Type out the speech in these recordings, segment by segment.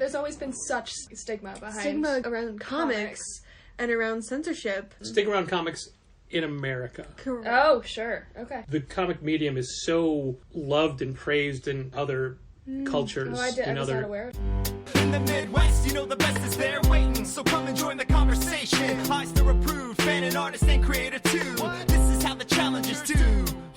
There's always been such stigma behind... Stigma around comics and around censorship. Stigma around comics in America. Correct. Oh, sure. Okay. The comic medium is so loved and praised in other cultures. Oh, I was not aware. In the Midwest, you know the best is there waiting, so come and join the conversation. I still approve, fan and artist and creator too. This is how the challengers do.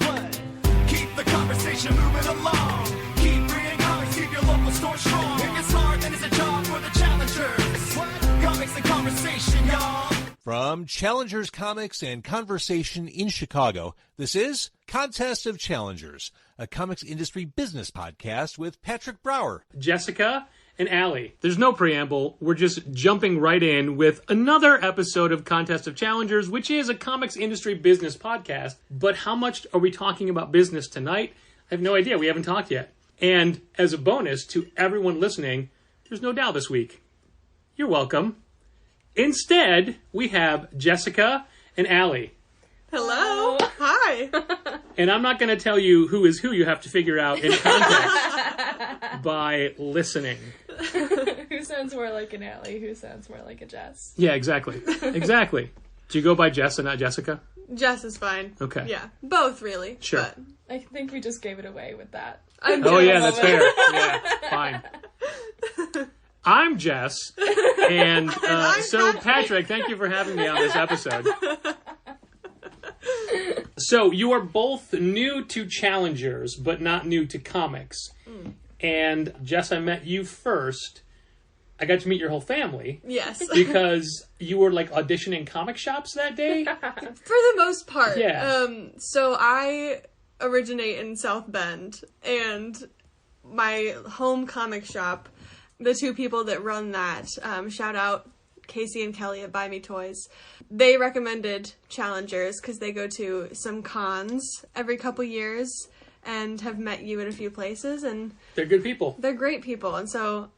What? Keep the conversation moving along. Keep reading comics, keep your local store strong. It gets hard, then it's a job for the challengers. What? Comics and conversation, y'all. From Challengers Comics and Conversation in Chicago, this is Contest of Challengers, a comics industry business podcast with Patrick Brower, Jessica, and Allie. There's no preamble. We're just jumping right in with another episode of Contest of Challengers, which is a comics industry business podcast. But how much are we talking about business tonight? I have no idea. We haven't talked yet. And as a bonus to everyone listening, there's no Dow this week. You're welcome. Instead, we have Jessica and Allie. Hello. Hi. And I'm not going to tell you who is who. You have to figure out in context by listening. Who sounds more like an Allie? Who sounds more like a Jess? Yeah, exactly. Exactly. Do you go by Jess and not Jessica? Jess is fine. Okay. Yeah. Both, really. Sure. But I think we just gave it away with that. Oh, yeah, that's fair. Yeah, fine. I'm Jess, and so Patrick, thank you for having me on this episode. So you are both new to Challengers, but not new to comics. And Jess, I met you first. I got to meet your whole family. yes. Because you were like auditioning comic shops that day. For the most part. Yeah. So I originate in South Bend, and my home comic shop, the two people that run that, shout out Casey and Kelly at Buy Me Toys. They recommended Challengers because they go to some cons every couple years and have met you at a few places, and They're good people. they're great people. And so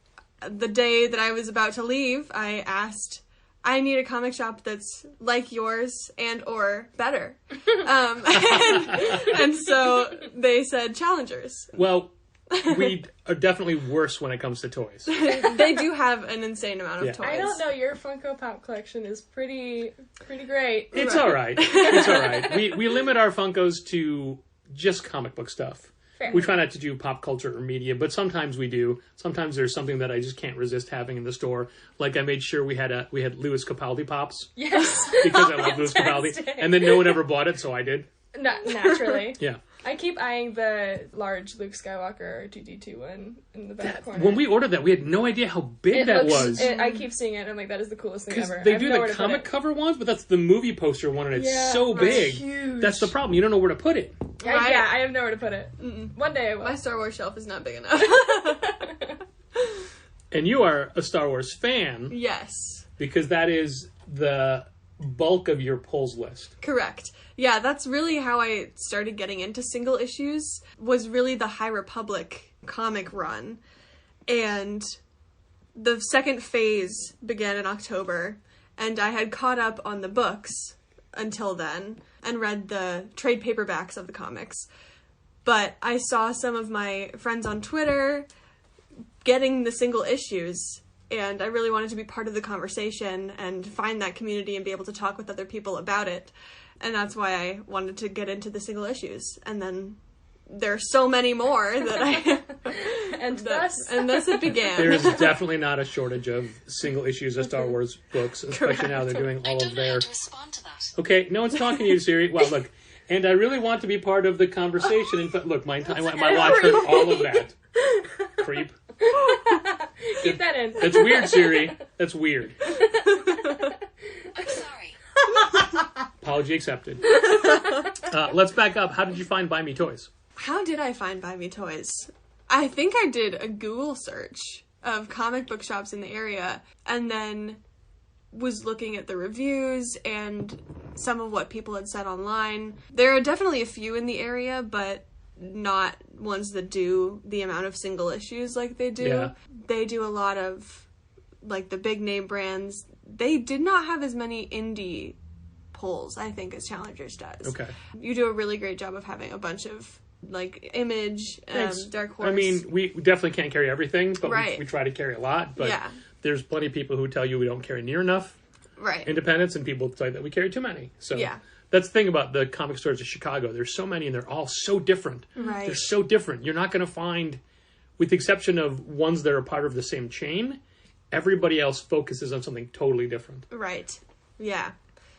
the day that I was about to leave, I asked, I need a comic shop that's like yours and or better. And so they said Challengers. Well, we are definitely worse when it comes to toys. They do have an insane amount of Yeah. toys. I don't know. Your Funko Pop collection is pretty great. It's all right. It's all right. We limit our Funkos to just comic book stuff. Fair. We try not to do pop culture or media, but sometimes we do. Sometimes there's something that I just can't resist having in the store. Like I made sure we had Louis Capaldi pops Yes. because I love Louis Capaldi, Fantastic. and then no one ever bought it, so I did. Naturally. Yeah. I keep eyeing the large Luke Skywalker 2D2 one in the back corner. When we ordered that, we had no idea how big that was. I keep seeing it, and I'm like, that is the coolest thing Because ever. they I have do nowhere the to put comic it. cover ones, but that's the movie poster one, and it's so it's big. huge. That's the problem. You don't know where to put it. Yeah, I have nowhere to put it. One day I will. My Star Wars shelf is not big enough. And you are a Star Wars fan Yes. because that is the bulk of your pulls list. Correct. Yeah, that's really how I started getting into single issues, was really the High Republic comic run. And the second phase began in October, and I had caught up on the books until then and read the trade paperbacks of the comics. But I saw some of my friends on Twitter getting the single issues, and I really wanted to be part of the conversation and find that community and be able to talk with other people about it. And that's why I wanted to get into the single issues. And then there are so many more that I... and thus it began. There's definitely not a shortage of single issues of Star Wars books, especially now they're doing all of their... respond to that. Okay, no one's talking to you, Siri. Well, look, and I really want to be part of the conversation. In fact, look, my watch heard all of that. Creep. Keep that in. That's weird, Siri. That's weird. I'm sorry. Apology accepted. Let's back up. How did you find Buy Me Toys? How did I find Buy Me Toys? I think I did a Google search of comic book shops in the area, and then was looking at the reviews and some of what people had said online. There are definitely a few in the area, but not ones that do the amount of single issues like they do. Yeah. They do a lot of, like, the big name brands. They did not have as many indie pulls, I think, as Challengers does. Okay. You do a really great job of having a bunch of like Image, Dark Horse. I mean, we definitely can't carry everything, but Right. we try to carry a lot. But Yeah. there's plenty of people who tell you we don't carry near enough right. independents, and people tell you that we carry too many. So Yeah. that's the thing about the comic stores of Chicago. There's so many, and they're all so different. Right. They're so different. You're not going to find, with the exception of ones that are part of the same chain, everybody else focuses on something totally different. Right. Yeah.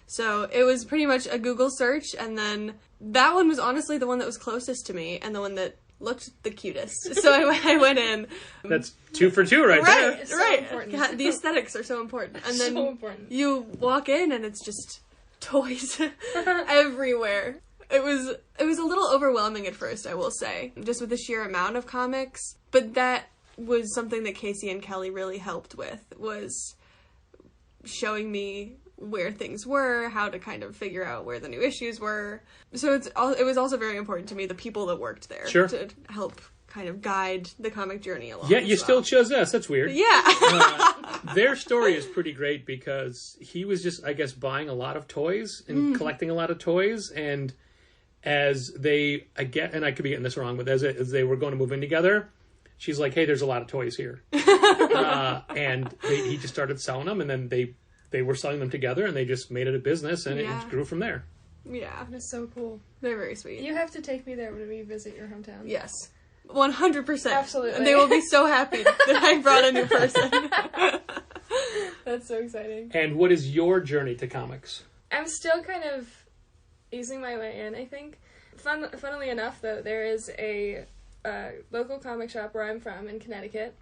So it was pretty much a Google search, and then that one was honestly the one that was closest to me, and the one that looked the cutest. So I went in. That's 2 for 2 right there. It's so right. important. God, the aesthetics are so important. And then So important. you walk in, and it's just toys everywhere. It was a little overwhelming at first, I will say, just with the sheer amount of comics. But that was something that Casey and Kelly really helped with, was showing me where things were, how to kind of figure out where the new issues were. So it was also very important to me, the people that worked there, Sure. to help kind of guide the comic journey along. Yeah, as you well. still chose us. That's weird. Yeah. Their story is pretty great because he was just, I guess, buying a lot of toys and collecting a lot of toys. And as they, and I could be getting this wrong, but as they were going to move in together, she's like, hey, there's a lot of toys here. And he just started selling them, and then they were selling them together, and they just made it a business, and Yeah. it grew from there. Yeah. That's so cool. They're very sweet. You have to take me there when we visit your hometown. Yes. 100%. Absolutely. And they will be so happy that I brought a new person. That's so exciting. And what is your journey to comics? I'm still kind of easing my way in, I think. Funnily enough, though, there is a local comic shop where I'm from in Connecticut,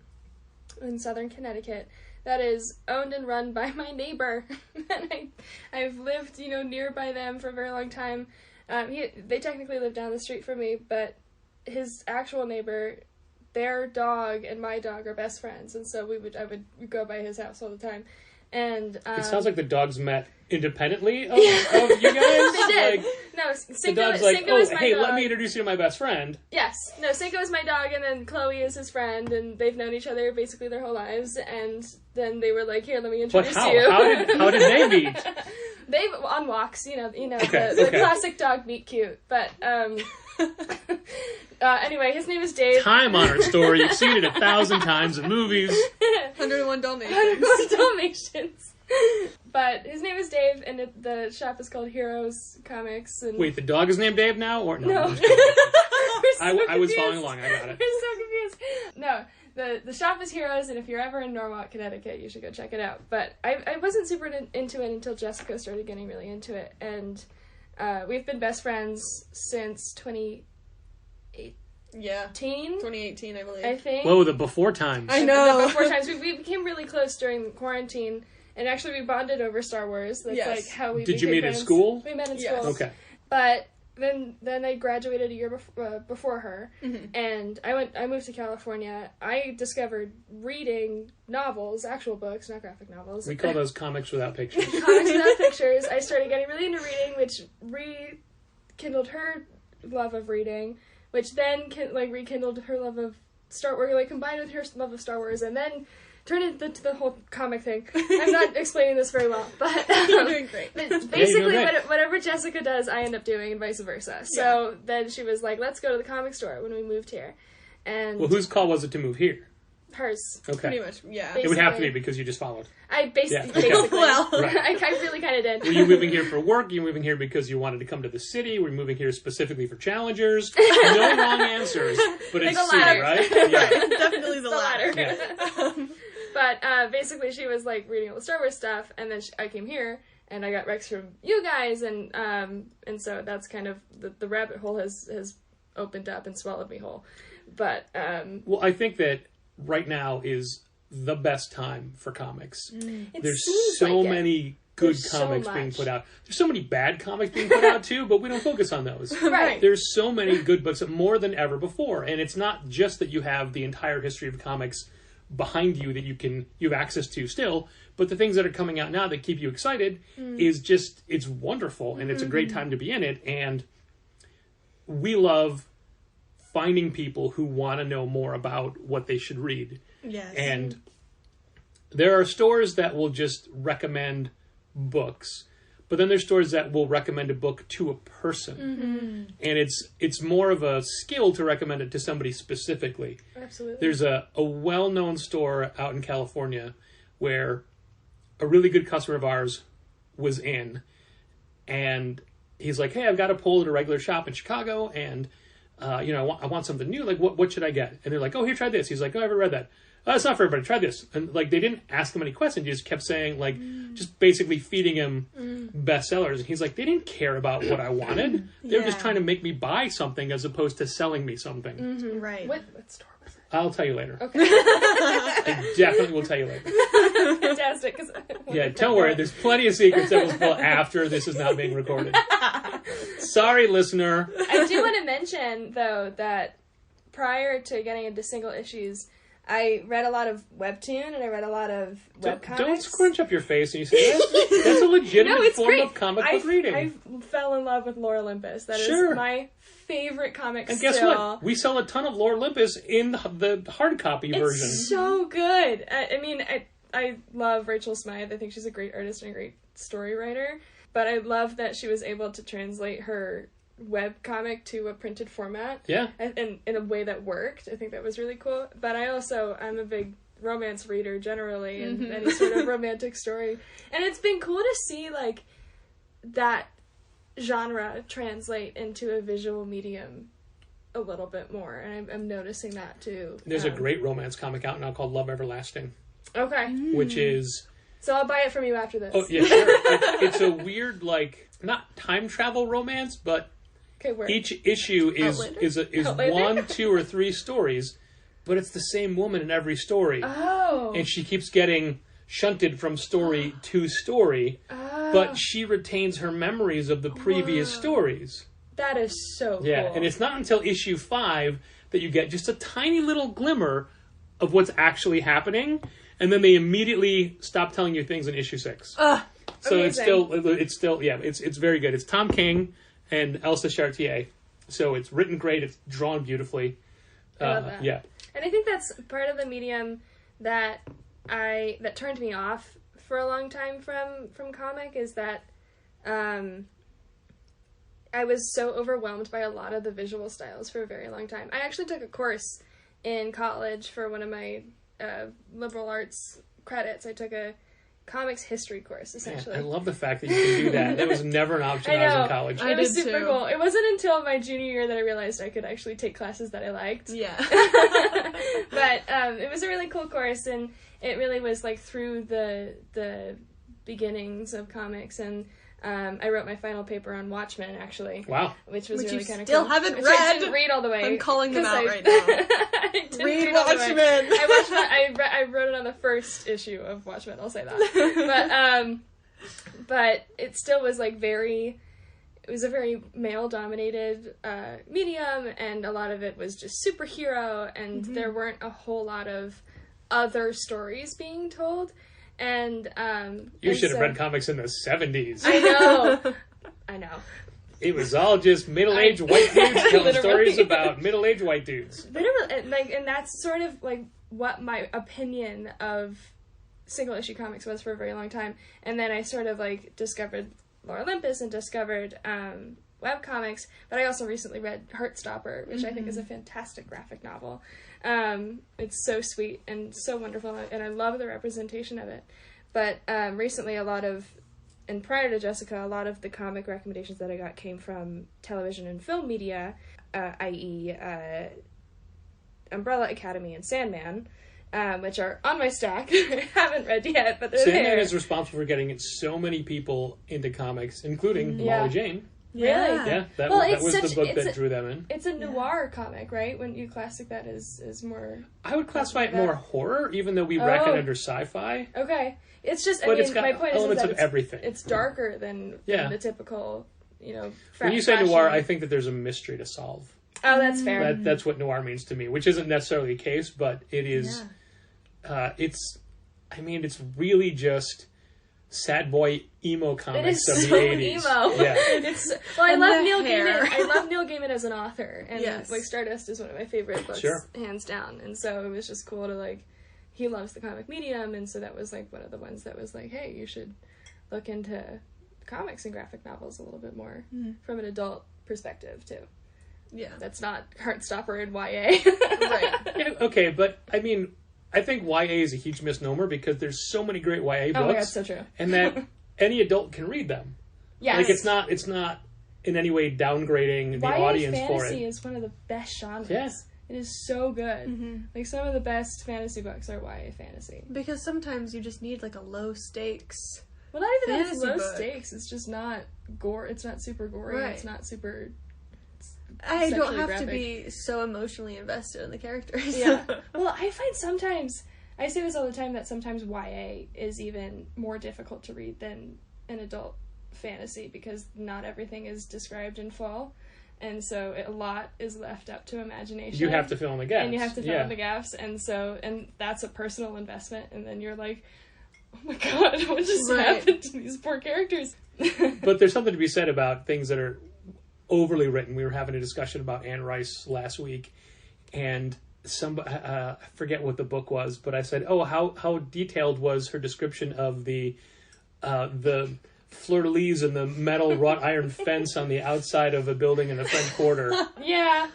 in southern Connecticut, that is owned and run by my neighbor. And I've lived, nearby them for a very long time. They technically live down the street from me, but his actual neighbor, their dog and my dog are best friends, and so I would go by his house all the time. And It sounds like the dogs met independently of you guys. They did. Like, No, the Cinco, dog's like, Cinco oh, is my hey, dog. let me introduce you to my best friend. Yes. No, Cinco is my dog, and then Chloe is his friend, and they've known each other basically their whole lives, and then they were like, here, let me But introduce how? you. How did they meet? They've on walks, the Okay. classic dog meet cute. But anyway, his name is Dave. Time-honored story. You've seen it 1,000 times in movies. 101 Dalmatians. Dalmatians. But his name is Dave, and the shop is called Heroes Comics. And Wait, the dog is named Dave now? Or no? no, I'm just kidding. We're so I was confused. following along. I got it. We're so confused. No, the shop is Heroes, and if you're ever in Norwalk, Connecticut, you should go check it out. But I wasn't super into it until Jessica started getting really into it, and we've been best friends since 2018, Yeah. 2018, I believe. I think. Whoa, the before times. I know. Before times, we became really close during quarantine, and actually we bonded over Star Wars. That's Yes. like how we Did you became meet at friends. school? We met at Yes. school. Okay. But then I graduated a year before her, Mm-hmm. and I moved to California. I discovered reading novels, actual books, not graphic novels. We call those comics without pictures. Comics without pictures. I started getting really into reading, which rekindled her love of reading, which then rekindled her love of Star Wars, combined with her love of Star Wars, and then turned into the whole comic thing. I'm not explaining this very well, but You're doing great. but you're basically, doing great. whatever Jessica does, I end up doing, and vice versa. So then she was like, "Let's go to the comic store" when we moved here, and Well, whose call was it to move here? hers. Okay. Pretty much, yeah. It would have to be basically. because you just followed. I Yeah, basically, okay. Well. Right. I really kind of did. Were you moving here for work? Were you moving here because you wanted to come to the city? Were you moving here specifically for challengers? No wrong answers, but it's The city, latter. right? Yeah. Definitely the latter. latter. But basically, she was reading all the Star Wars stuff, and then I came here, and I got Rex from you guys, and so that's kind of the rabbit hole has opened up and swallowed me whole. But Well, I think that right now is the best time for comics. it There's seems so like it. many good There's so comics being much. put out. There's so many bad comics being put out too, but we don't focus on those. Right. There's so many good books, more than ever before, and it's not just that you have the entire history of comics behind you that you have access to still, but the things that are coming out now that keep you excited is just, it's wonderful, and it's a great time to be in it, and we love finding people who want to know more about what they should read. Yes. And there are stores that will just recommend books, But then there's stores that will recommend a book to a person. And it's more of a skill to recommend it to somebody specifically. Absolutely. There's a well-known store out in California where a really good customer of ours was in, and he's like, hey, I've got a pull at a regular shop in Chicago, and I want something new. Like, what should I get? And they're like, oh, here, try this. He's like, oh, I haven't read that. It's not for everybody. Try this. And like, they didn't ask him any questions. They just kept saying, like, just basically feeding him bestsellers. And he's like, they didn't care about what I wanted. They were just trying to make me buy something as opposed to selling me something. Right. What store was it? I'll tell you later. Okay. I definitely will tell you later. Fantastic. 'Cause Yeah, don't worry. There's plenty of secrets that will spill after this is not being recorded. Sorry, listener. I do want to mention, though, that prior to getting into single issues, I read a lot of webtoon and I read a lot of webcomics. Don't scrunch up your face and you say, that's a legitimate form of comic book reading. I fell in love with Lore Olympus. That is my favorite comic and guess what? We sell a ton of Lore Olympus in the hard copy version. It's so good. I love Rachel Smythe. I think she's a great artist and a great story writer. But I love that she was able to translate her webcomic to a printed format. Yeah. And in a way that worked. I think that was really cool. But I'm a big romance reader generally, and any sort of romantic story. And it's been cool to see, like, that genre translate into a visual medium a little bit more. And I'm noticing that too. There's a great romance comic out now called Love Everlasting. Okay. Which is... So I'll buy it from you after this. Oh, yeah, sure. It's a weird, like, not time travel romance, but each issue is Outlander? 1, 2, or 3 stories, but it's the same woman in every story. Oh. And she keeps getting shunted from story to story, but she retains her memories of the previous stories. That is so cool. Yeah, and it's not until issue 5 that you get just a tiny little glimmer of what's actually happening, and then they immediately stop telling you things in issue 6. So amazing. it's very good. It's Tom King and Elsa Chartier. So it's written great. It's drawn beautifully. I love that. Yeah. And I think that's part of the medium that turned me off for a long time from comic is that I was so overwhelmed by a lot of the visual styles for a very long time. I actually took a course in college for one of my liberal arts credits. I took a comics history course, essentially. Man, I love the fact that you can do that. That was never an option when I was in college. It was super cool. It wasn't until my junior year that I realized I could actually take classes that I liked. Yeah. But it was a really cool course, and it really was like through the beginnings of comics, and I wrote my final paper on Watchmen, actually. Wow. Which was really kind of cool. Still haven't which read. I didn't read all the way. I'm calling them out right now. Read Watchmen. I wrote it on the first issue of Watchmen, I'll say that. But it still was like it was a very male-dominated medium, and a lot of it was just superhero, and there weren't a whole lot of other stories being told. And you should have read comics in the 70s. I know. It was all just middle-aged white dudes telling stories about middle-aged white dudes. Literally, and that's sort of like what my opinion of single-issue comics was for a very long time. And then I sort of like discovered Lore Olympus and discovered webcomics, but I also recently read Heartstopper, which I think is a fantastic graphic novel. It's so sweet and so wonderful, and I love the representation of it. But recently and prior to Jessica, a lot of the comic recommendations that I got came from television and film media, i.e. Umbrella Academy and Sandman, which are on my stack. I haven't read yet, but they're Sandman there. is responsible for getting so many people into comics, including Molly Jane. Really? Yeah, that was the book that drew them in. It's a noir comic, right? When you classic that as more... I would classify it more horror, even though we reckon under sci-fi. Okay. It's just, it's got my point elements is of everything. It's darker than the typical, when you say noir, I think that there's a mystery to solve. Oh, that's fair. That's what noir means to me, which isn't necessarily the case, but it is... it's really just sad boy emo comics of the 80s. Emo. Yeah. I love Neil Gaiman. I love Neil Gaiman as an author, and like Stardust is one of my favorite books, hands down. And so it was just cool to like, he loves the comic medium, and so that was like one of the ones that was like, hey, you should look into comics and graphic novels a little bit more from an adult perspective too. Yeah. That's not Heartstopper and YA. Right. Yeah, okay, but I mean, I think YA is a huge misnomer because there's so many great YA books. Oh my god, so true. And that any adult can read them. Yes. Like it's not in any way downgrading the YA audience for fantasy it. is one of the best genres. Yeah. It is so good. Like some of the best fantasy books are YA fantasy. Because sometimes you just need like a low stakes. Well, not even that it's Fantasy low book. stakes. It's just not gore. It's not super gory. Right. It's not super. I don't Sexually have to graphic. be so emotionally invested in the characters. Yeah. Well, I find sometimes I say this all the time that sometimes YA is even more difficult to read than an adult fantasy because not everything is described in full, and so a lot is left up to imagination. You have to fill in the gaps. and you have to fill yeah. in the gaps, and that's a personal investment. And then you're like, oh my god, what just Right. happened to these poor characters? But there's something to be said about things that are overly written. We were having a discussion about Anne Rice last week, and I forget what the book was, but I said, "Oh, how detailed was her description of the fleur-de-lis and the metal wrought iron fence on the outside of a building in the French Quarter?" Yeah.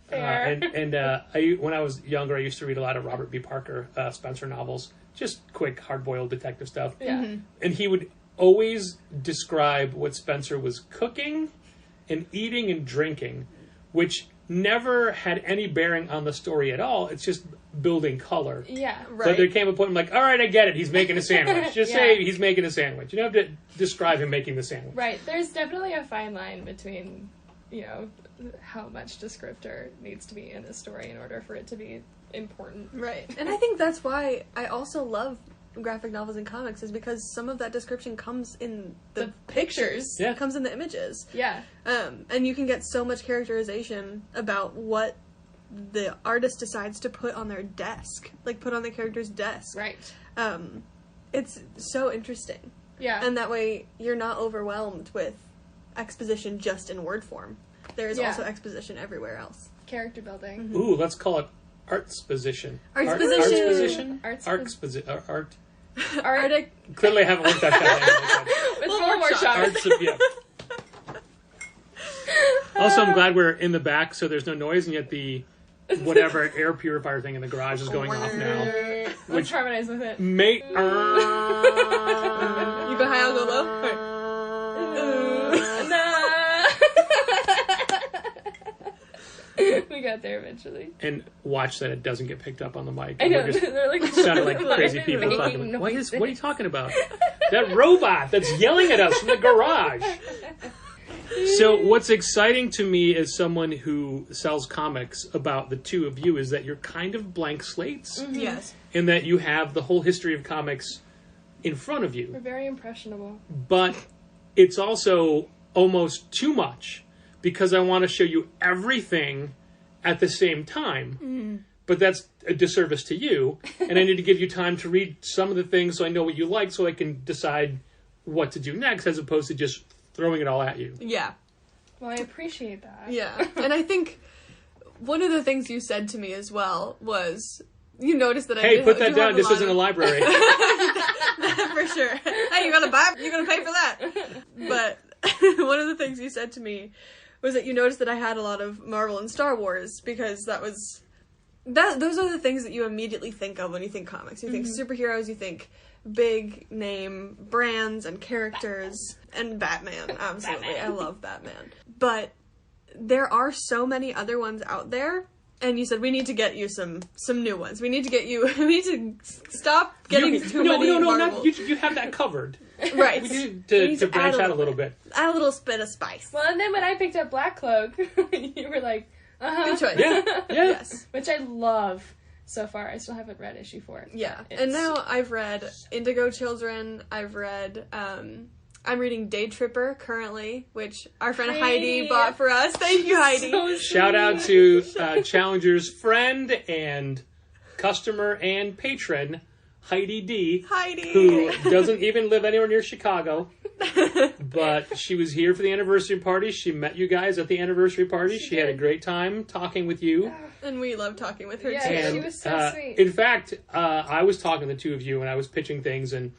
Fair. When I was younger, I used to read a lot of Robert B. Parker Spencer novels, just quick, hard-boiled detective stuff. Yeah. And he would always describe what Spencer was cooking and eating and drinking, which never had any bearing on the story at all. It's just building color. Yeah. Right. But there came a point I'm like, all right, I get it. He's making a sandwich. Just Yeah. say he's making a sandwich. You don't have to describe him making the sandwich. Right. There's definitely a fine line between, how much descriptor needs to be in a story in order for it to be important. Right. And I think that's why I also love graphic novels and comics, is because some of that description comes in the pictures. Yeah. It comes in the images. Yeah. And you can get so much characterization about what the artist decides to put on their desk. Like, put on the character's desk. Right. It's so interesting. Yeah. And that way, you're not overwhelmed with exposition just in word form. There is Yeah. also exposition everywhere else. Character building. Ooh, let's call it Artsposition. Artsposition. Artsposition. Art. Arctic. Clearly, I haven't worked that out. With Little four more workshop. shots. Yeah. Also, I'm glad we're in the back, so there's no noise, and yet the whatever air purifier thing in the garage is going off now. Let's harmonize with it. Mate. You go high, I'll go low. We got there eventually. And watch that it doesn't get picked up on the mic. I know. We're just They're like sounded like crazy people making talking. What noises. are you talking about? That robot that's yelling at us from the garage. So what's exciting to me as someone who sells comics about the two of you is that you're kind of blank slates, Yes. and that you have the whole history of comics in front of We're you. very impressionable. But it's also almost too much because I want to show you everything at the same time. But that's a disservice to you, and I need to give you time to read some of the things so I know what you like so I can decide what to do next as opposed to just throwing it all at you. Yeah. Well, I appreciate that. Yeah. And I think one of the things you said to me as well was, you noticed that I Hey, do- put do that have down. This lot isn't a of- library. For sure. Hey, you're gonna pay for that. But one of the things you said to me was that you noticed that I had a lot of Marvel and Star Wars because those are the things that you immediately think of when you think comics. You think superheroes, you think big name brands and characters, and Batman. Absolutely. I love Batman. But there are so many other ones out there. And you said, we need to get you some new ones. We need to stop getting too many Marvel. Not, you have that covered. Right. We need We need to branch add out a little bit. Add a little bit of spice. Well, and then when I picked up Black Cloak, you were like, Good choice. Yeah. Yes. which I love so far. I still haven't read issue 4. Yeah. It's- And now I've read Indigo Children. I've read, I'm reading Day Tripper currently, which our friend Heidi bought for us. Thank you, Heidi. So Shout out to Challenger's friend and customer and patron, Heidi D. Heidi. Who doesn't even live anywhere near Chicago. But she was here for the anniversary party. She met you guys at the anniversary party. She had a great time talking with you. And we love talking with her Yeah, too. she And, was so sweet. In fact, I was talking to the two of you and I was pitching things, and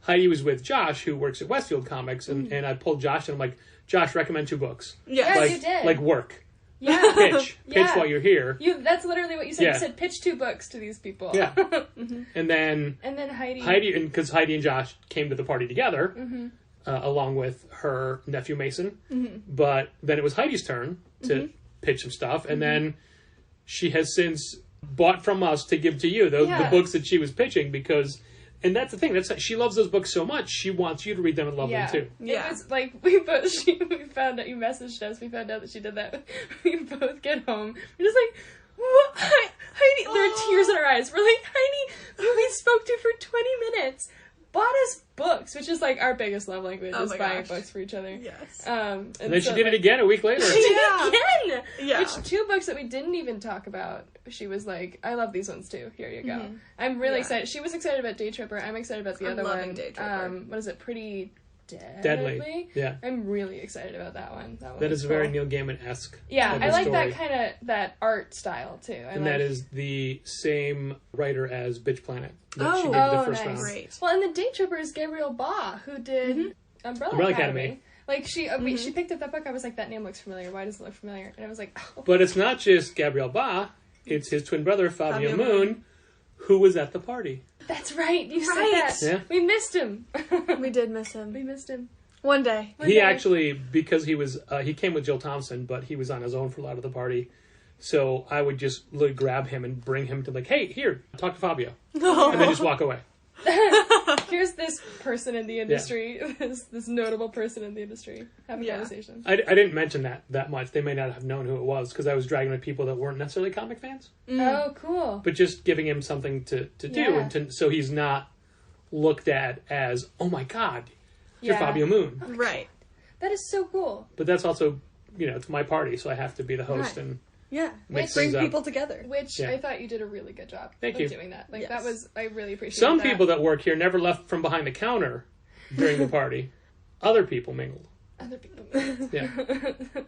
Heidi was with Josh, who works at Westfield Comics, and I pulled Josh, and I'm like, Josh, recommend 2 books. Yes. Yeah, Like, you did. like work. Yeah. Pitch Yeah. while you're here. That's literally what you said. Yeah. You said pitch 2 books to these people. Yeah. And then And then Heidi. because Heidi and Josh came to the party together, along with her nephew Mason. But then it was Heidi's turn to pitch some stuff, and then she has since bought from us to give to you the books that she was pitching because. And that's the thing. She loves those books so much. She wants you to read them and love them too. Yeah. It was like we found out you messaged us. We found out that she did that. We both get home. We're just like, what? Heidi. There are tears in our eyes. We're like, Heidi, who we spoke to for 20 minutes, bought us books, which is like our biggest love language is buying books for each other. Yes. And then she did it again a week later. Again. Yeah. Which 2 books that we didn't even talk about. She was like, I love these ones too. Here you go. I'm really excited. She was excited about Day Tripper. I'm excited about the I'm other loving one. Day Tripper. What is it? Pretty Deadly. Yeah. I'm really excited about that one. That That was is cool. very Neil Gaiman-esque. Yeah, type I of like story. that kind of that art style too. And that is the same writer as Bitch Planet that she did Oh, the first nice. round. Great. Well, and the Day Tripper is Gabrielle Ba, who did Umbrella Umbrella Academy. Academy. Like she picked up that book. I was like, that name looks familiar. Why does it look familiar? And I was like, oh. But it's not just Gabrielle Ba, it's his twin brother, Fabio Fabio Moon, who was at the party. That's right. You said Right. that. Yeah. We missed him. We did miss him. We missed him. One day. He actually, because he was, he came with Jill Thompson, but he was on his own for a lot of the party. So I would just literally grab him and bring him to like, hey, here, talk to Fabio. And then just walk away. Here's this person in the industry, this notable person in the industry. Have a Yeah. conversation. I didn't mention that much. They may not have known who it was because I was dragging with people that weren't necessarily comic fans. Oh, cool. But just giving him something to do Yeah. and so he's not looked at as, oh my God, you're Yeah. Fabio Moon. Right. That is so cool. But that's also, it's my party, so I have to be the host Right. and Yeah. mix Bring things up. people together. Which Yeah. I thought you did a really good job Thank of you. doing that. Like Yes. that was, I really appreciate Some that. people that work here never left from behind the counter during the party. Other people mingled. Other people. Yeah.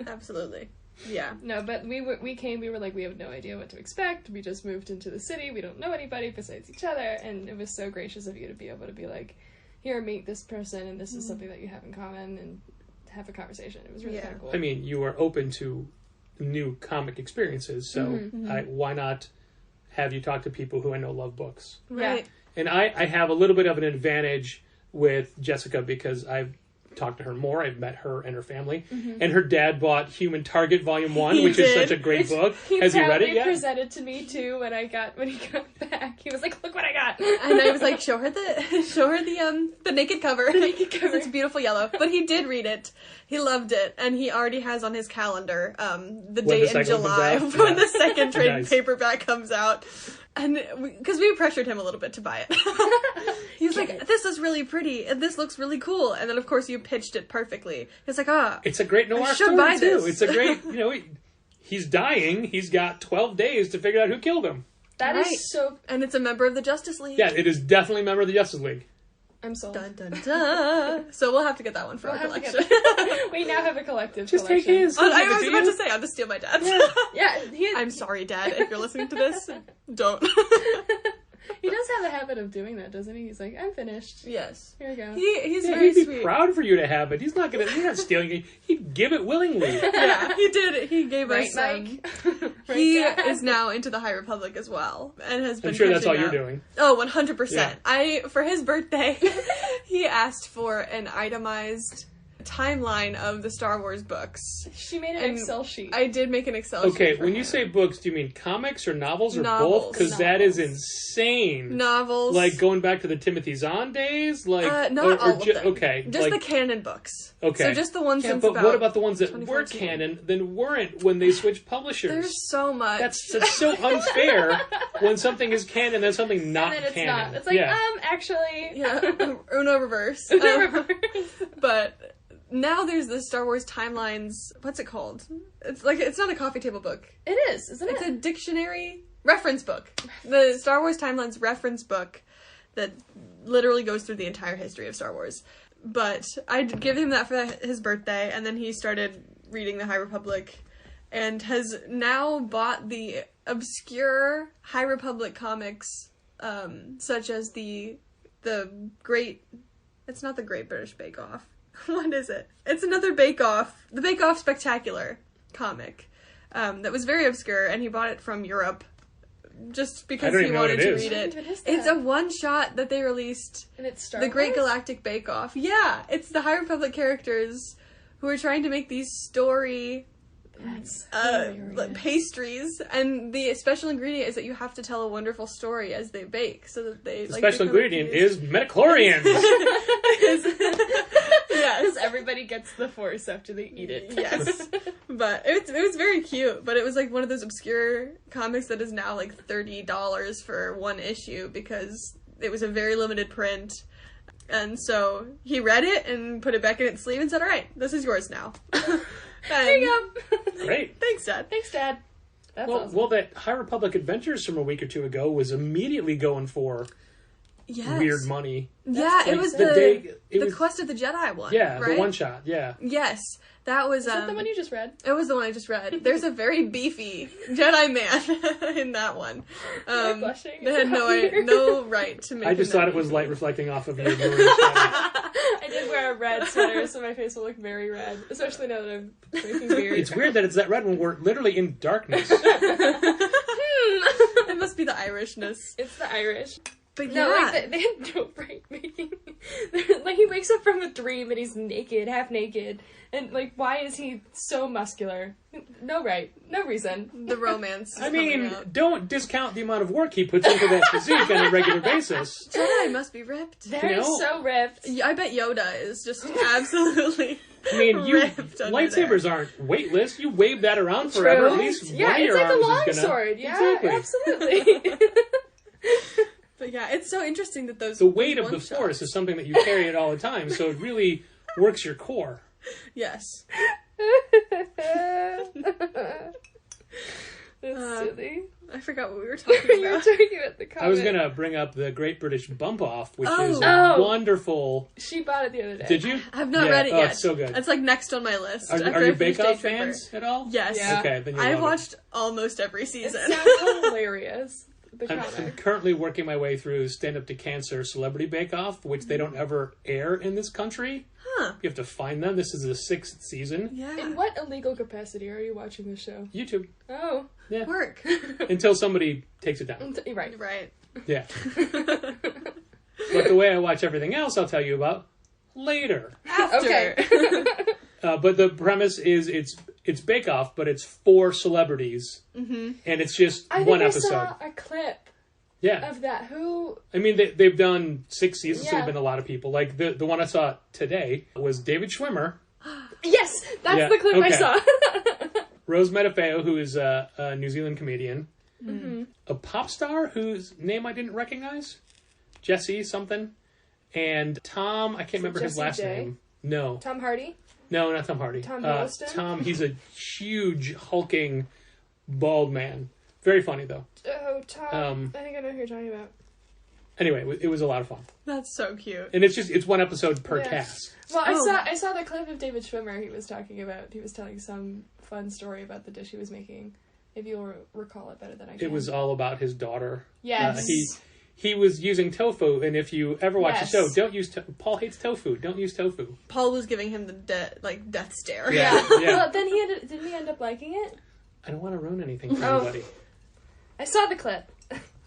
Absolutely. Yeah. No, but we came, we were like, we have no idea what to expect. We just moved into the city. We don't know anybody besides each other. And it was so gracious of you to be able to be like, here, meet this person, and this is something that you have in common, and have a conversation. It was really kind of cool. I mean, you are open to new comic experiences, so why not have you talk to people who I know love books? Right. And I have a little bit of an advantage with Jessica because I've talked to her more. I've met her and her family. And her dad bought Human Target Volume 1, He which is did. such a great book. He Has he read it proudly yet? presented to me too when he got back. He was like, "Look what I got!" And I was like, show her the naked cover. The naked cover. It's beautiful yellow. But he did read it. He loved it, and he already has on his calendar the date in second one July comes out? when Yeah. the second trade Nice. paperback comes out. And because we pressured him a little bit to buy it. He was like, this is really pretty, and this looks really cool. And then, of course, you pitched it perfectly. It's like, It's a great noir I should story, buy too. this. It's a great, he's dying. He's got 12 days to figure out who killed him. That is Right. so. and it's a member of the Justice League. Yeah, it is definitely a member of the Justice League. I'm sold. Dun, dun, dun. So we'll have to get that one for We'll our have to collection. get- we now have a collective Just take collection. his. I was about to say, I'll just steal my dad's. Yeah, I'm sorry, Dad, if you're listening to this. Don't. he does have a habit of doing that, doesn't he? He's like, I'm finished. Yes. Here we go. He's Yeah, very he'd be sweet. proud for you to have it. He's not stealing it. He'd give it willingly. Yeah, he did. He gave Right, us. Mike? Right, He Dad? is now into the High Republic as well, and has been. I'm sure that's all catching you're up. doing. Oh, 100%. Yeah. For his birthday, he asked for an itemized timeline of the Star Wars books. She made an And Excel sheet. I did make an Excel sheet. Okay, for when you him. say books, do you mean comics or novels or both? Novels. Because that is insane. novels, Like going back to the Timothy Zahn days? Like, not all of them. Okay. Just like, the canon books. Okay. So just the ones yeah, since but about what about the ones that were 2014? canon, then weren't when they switched publishers? There's so much. That's so unfair when something is canon and something not and then it's canon. not. It's like, yeah. actually. yeah, Uno reverse. Reverse. But now there's the Star Wars timelines. What's it called? It's not a coffee table book. It is, isn't It's it? a dictionary reference book. The Star Wars timelines reference book that literally goes through the entire history of Star Wars. But I'd give him that for his birthday, and then he started reading the High Republic, and has now bought the obscure High Republic comics, such as the Great It's not the Great British Bake Off. What is it? It's another Bake Off. The Bake Off Spectacular comic. That was very obscure, and he bought it from Europe just because he wanted to read it. It's a one-shot that they released. And it's Star The Great Wars? Galactic Bake Off. Yeah, it's the High Republic characters who are trying to make these story That's like pastries, and the special ingredient is that you have to tell a wonderful story as they bake, so that they The like special become ingredient confused. is metachlorians. Yes. Everybody gets the Force after they eat it. Yes. But it was very cute, but it was like one of those obscure comics that is now like $30 for one issue because it was a very limited print. And so he read it and put it back in its sleeve and said, "Alright, this is yours now." There you go. Great. Thanks, Dad. Thanks, Dad. That's awesome. Well, that High Republic Adventures from a week or two ago was immediately going for Yes. weird money. Yeah, it Like, was the the day- it was- Quest of the Jedi one. Yeah, right? the one shot. Yeah. Yes, that was. Is that the one you just read? It was the one I just read. There's a very beefy Jedi man in that one. Am I blushing? They Is had that no right to make. I just him thought that it was beefy. light reflecting off of your maroon sweater. I did wear a red sweater, so my face will look very red, especially now that I'm drinking beer. It's weird that it's that red when we're literally in darkness. It must be the Irishness. It's the Irish. But No, yeah, like, they had no right making... like, he wakes up from a dream and he's naked, half naked. And, like, why is he so muscular? No right. No reason. the romance. Is I mean, coming out. don't discount the amount of work he puts into that physique on a regular basis. Jedi must be ripped. They're know? so ripped. I bet Yoda is just absolutely. I mean, ripped under lightsabers there. aren't weightless. You wave that around forever. At least Yeah, one of it's your like a arms long is gonna... sword. Yeah, Exactly. absolutely. But yeah, it's so interesting that those. The weight of the one-shots- Force is something that you carry at all the time, so it really works your core. Yes. That's silly. I forgot what we were talking You were about. talking about the comic. I was gonna bring up the Great British Bump Off, which is Oh. wonderful. She bought it the other day. Did you? I've not Yeah. read it Oh, yet. it's so good. It's like next on my list. Are after you I finish Bake Off Day Tripper. fans at all? Yes. Yeah. Okay, then you'll I've love watched almost every It season. sounds hilarious. The I'm comic. currently working my way through Stand Up to Cancer Celebrity Bake Off, which they don't ever air in this country. Huh. You have to find them. This is the 6th season. Yeah. In what illegal capacity are you watching this show? YouTube. Oh, Yeah. Work. Until somebody takes it down. you're right. Right. Yeah. But the way I watch everything else, I'll tell you about later. Okay. But the premise is it's Bake Off, but it's 4 celebrities, and it's just I one think episode. I saw a clip Yeah, of that. Who? I mean they've done 6 seasons, so Yeah. there've been a lot of people. Like the one I saw today was David Schwimmer, Yes, that's Yeah, the clip I okay. saw. Rose Metafeo, who is a New Zealand comedian, Mm-hmm. a pop star whose name I didn't recognize, Jesse something, and Tom. I can't remember his Jesse last J? name. No, Tom Hardy. no, not Tom Hardy. Tom Hiddleston? Tom. He's a huge hulking bald man. Very funny though. Oh, Tom. I think I know who you're talking about. Anyway, it was a lot of fun, That's so cute. and it's one episode per Yeah. cast. Well, Oh. I saw the clip of David Schwimmer. He was talking about. He was telling some fun story about the dish he was making. If you'll recall it better than I can. It was all about his daughter. Yes. He was using tofu, and if you ever watch Yes. the show, don't use Paul hates tofu. Don't use tofu. Paul was giving him the death stare. Yeah. Well, then didn't he end up liking it? I don't want to ruin anything for Oh. anybody. I saw the clip.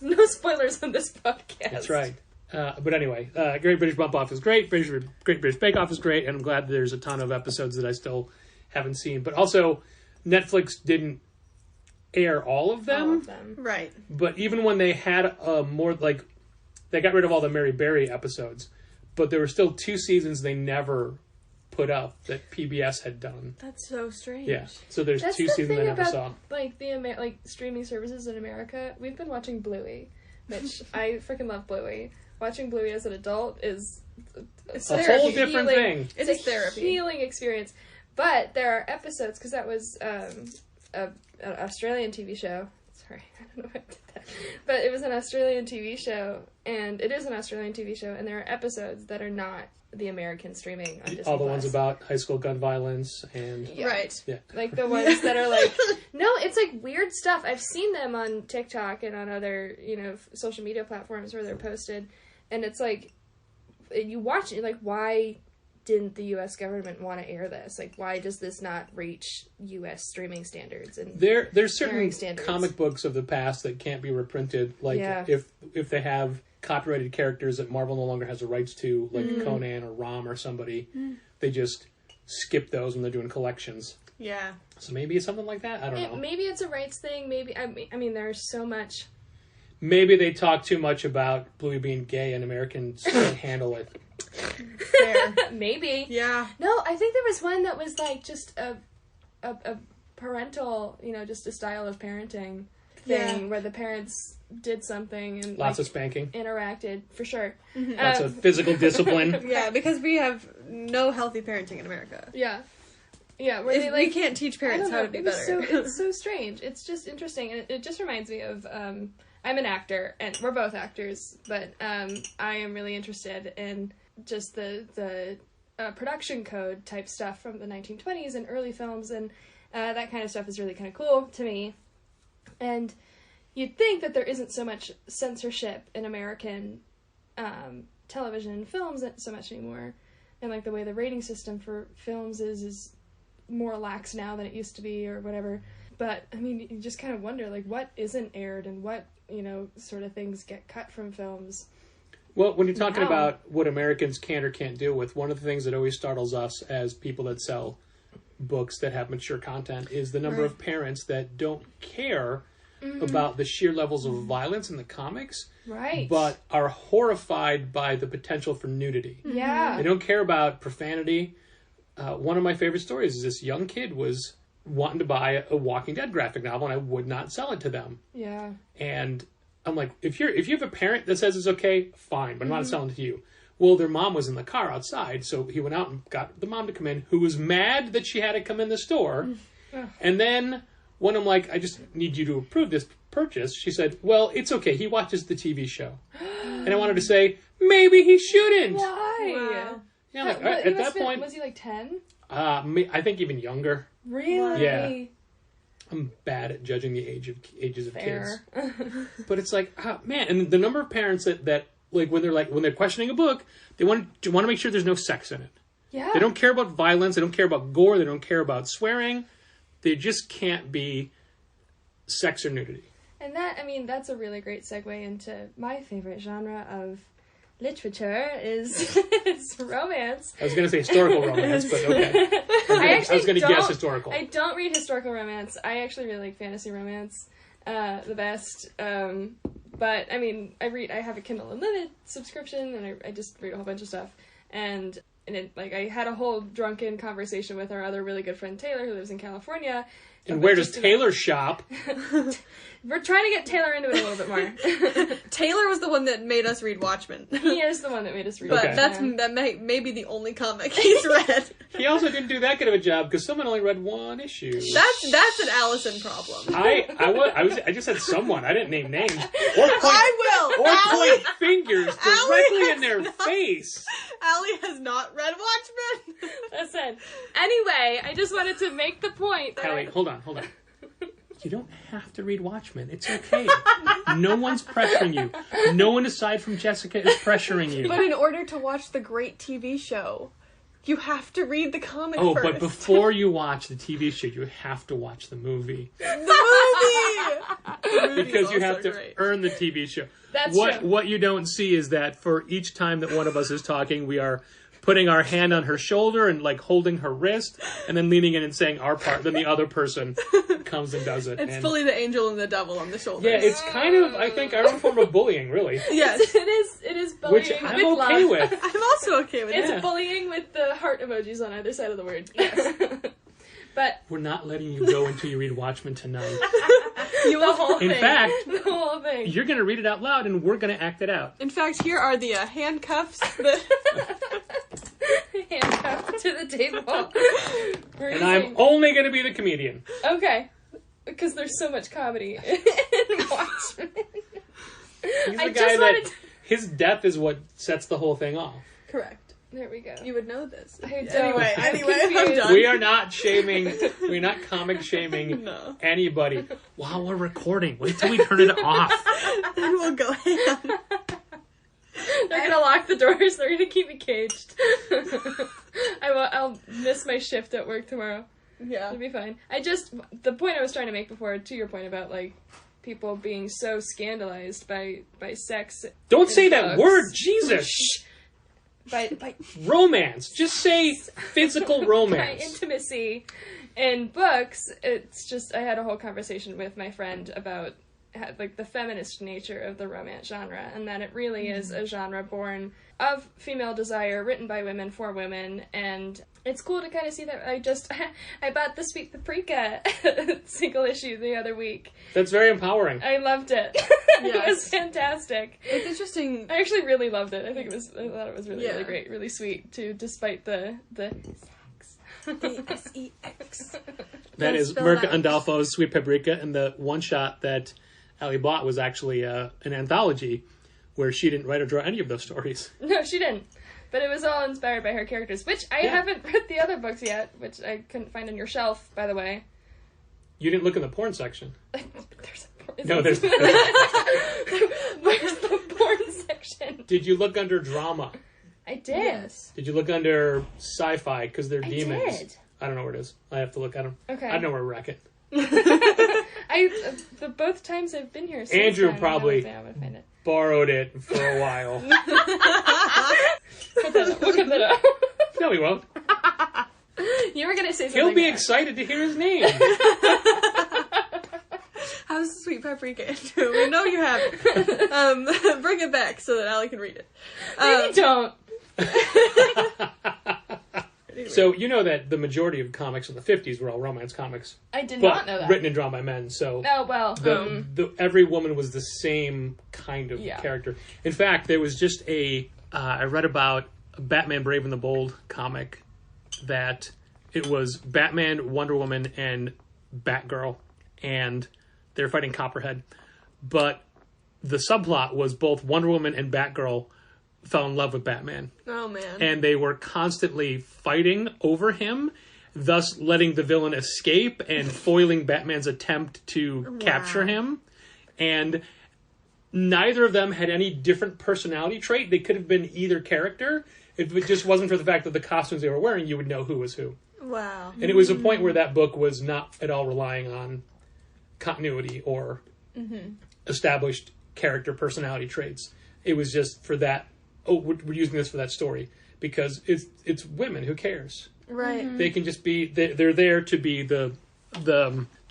No spoilers on this podcast. That's right. But anyway, Great British Bump Off is great. Great British Bake Off is great, and I'm glad there's a ton of episodes that I still haven't seen. But also, Netflix didn't air all of them. All of them. Right. But even when they had more, like, they got rid of all the Mary Berry episodes, but there were still 2 seasons they never put up that PBS had done. That's so strange. Yeah, so there's That's 2 the seasons I thing never about saw. like like streaming services in America. We've been watching Bluey, which I freaking love Bluey. Watching Bluey as an adult is It's A therapy. whole different thing. It's It's a therapy. healing experience. But there are episodes because that was an Australian TV show. Sorry, I don't know why I did that. But it was an Australian TV show, and it is an Australian TV show, and there are episodes that are not the American streaming on Disney+. All the ones about high school gun violence and... Yeah. Right. Yeah. Like the ones that are like, no, it's like weird stuff. I've seen them on TikTok and on other, social media platforms where they're posted. And it's like, you watch it, like, why didn't the U.S. government want to air this? Like, why does this not reach U.S. streaming standards? And There's certain airing standards? comic books of the past that can't be reprinted. Like, Yeah. if they have copyrighted characters that Marvel no longer has the rights to, like Conan or Rom or somebody, they just skip those when they're doing collections. Yeah. So maybe it's something like that. I don't know. Maybe it's a rights thing. Maybe, I mean, there's so much. Maybe they talk too much about Bluey being gay and Americans can't handle it. Fair. Maybe. Yeah. No, I think there was one that was like just a parental, just a style of parenting thing where the parents did something and Lots of spanking. interacted for sure. Lots of physical discipline. Yeah, because we have no healthy parenting in America. Yeah. Yeah, where they We can't teach parents how to be better. It's so strange. It's just interesting, and it just reminds me of. I'm an actor, and we're both actors, but I am really interested in just the production code type stuff from the 1920s and early films, and that kind of stuff is really kind of cool to me. And you'd think that there isn't so much censorship in American television and films so much anymore, and like the way the rating system for films is more lax now than it used to be or whatever. But I mean, you just kind of wonder, like, what isn't aired and what sort of things get cut from films. Well, when you're talking Wow. about what Americans can or can't deal with, one of the things that always startles us as people that sell books that have mature content is the number of parents that don't care about the sheer levels of violence in the comics, Right. but are horrified by the potential for nudity. Yeah. They don't care about profanity. One of my favorite stories is this young kid was wanting to buy a Walking Dead graphic novel, and I would not sell it to them. Yeah. And I'm like, if you have a parent that says it's okay, fine, but I'm not selling it to you. Well, their mom was in the car outside, so he went out and got the mom to come in, who was mad that she had to come in the store. And then when I'm like, I just need you to approve this purchase, she said, well, it's okay. He watches the TV show. And I wanted to say, maybe he shouldn't. Why? Wow. Yeah, like, But he at must that have been- point, was he like 10? I think even younger. Really? Yeah. I'm bad at judging the ages of kids. Fair. But it's like, man, and the number of parents that like when they're questioning a book, they want to make sure there's no sex in it. Yeah. They don't care about violence, they don't care about gore, they don't care about swearing. They just can't be sex or nudity. And that's a really great segue into my favorite genre of literature is it's romance. I was going to say historical romance, but okay. I was going to guess historical. I don't read historical romance. I actually really like fantasy romance the best. But I mean, I have a Kindle Unlimited subscription, and I just read a whole bunch of stuff. And I had a whole drunken conversation with our other really good friend Taylor, who lives in California. And where does Taylor shop? We're trying to get Taylor into it a little bit more. Taylor was the one that made us read Watchmen. He is the one that made us read. But Okay. that may be the only comic he's read. He also didn't do that good of a job because someone only read one issue. That's an Allison problem. I just said someone. I didn't name names or point, I will. or Allie, point fingers directly in their face. Allie has not read Watchmen. Listen. Anyway, I just wanted to make the point that Allie, hold on. You don't have to read Watchmen. It's okay. No one's pressuring you. No one aside from Jessica is pressuring you. But in order to watch the great TV show, you have to read the comic Oh, first. but before you watch the TV show, you have to watch the movie. The movie! Because you have to Great. earn the TV show. That's what true. What you don't see is that for each time that one of us is talking, we are putting our hand on her shoulder and like holding her wrist and then leaning in and saying our part. Then the other person comes and does it. It's and fully the angel and the devil on the shoulders. yeah, it's kind of, I think, our own form of bullying, really. Yes. it is bullying Which I'm with okay love. with. I'm also okay with It's it. bullying with the heart emojis on either side of the word. Yes. But We're not letting you go until you read Watchmen tonight. You the will whole In thing. fact, The whole thing. you're going to read it out loud and we're going to act it out. In fact, here are the handcuffs that... Handcuffed to the table. We're And I'm using- only going to be the comedian. Okay. Because there's so much comedy in Watchmen. He's I the just guy that wanted to- his death is what sets the whole thing off. Correct. There we go. You would know this. I don't. Anyway, I'm I'm confused. done. We are not shaming, we're not comic shaming No. anybody. While we're recording, wait till we turn it off. Then we'll go ham. They're gonna lock lock the doors. They're gonna keep me caged. I'll miss my shift at work tomorrow. Yeah. It'll be fine. The point I was trying to make before, to your point about, like, people being so scandalized by sex. Don't in say that books. word, Jesus. By Romance. Just say physical by romance. intimacy in books. It's just, I had a whole conversation with my friend about, like, the feminist nature of the romance genre, and that it really is a genre born of female desire, written by women for women, and it's cool to kind of see that. I bought the Sweet Paprika single issue the other week. That's very empowering. I loved it. It Yes. was fantastic. It's interesting. I actually really loved it. I thought it was really, Yeah. really great, really sweet too, despite the sex. ASEX. That is spell Mirka that. Andolfo's Sweet Paprika, and the one shot that Allie bought was actually an anthology where she didn't write or draw any of those stories. No, she didn't. But it was all inspired by her characters, which I haven't read the other books yet, which I couldn't find on your shelf, by the way. You didn't look in the porn section. There's a porn. No, there's. Where's the porn section? Did you look under drama? I did. Yes. Did you look under sci-fi? Because they're I demons. did. I don't know where it is. I have to look at them. Okay. I know where to rack it. The both times I've been here. Since Andrew then, probably- I haven't find it. Borrowed it for a while. We'll cut that out. No, he won't. You were gonna say something. He'll be there. excited to hear his name. How's the Sweet Paprika, Andrew? We know you have it. Bring it back so that Allie can read it. Maybe don't. So you know that the majority of comics in the 50s were all romance comics. I did But not know that. written and drawn by men, so Oh well. every woman was the same kind of Yeah. character. In fact, there was just I read about a Batman Brave and the Bold comic that it was Batman, Wonder Woman, and Batgirl, and they're fighting Copperhead. But the subplot was both Wonder Woman and Batgirl fell in love with Batman. Oh, man. And they were constantly fighting over him, thus letting the villain escape and foiling Batman's attempt to capture him. And neither of them had any different personality trait. They could have been either character. If it just wasn't for the fact that the costumes they were wearing, you would know who was who. Wow. And it was a point where that book was not at all relying on continuity or established character personality traits. It was just for that, we're using this for that story. Because it's women, who cares? Right. They can just be, they're there to be to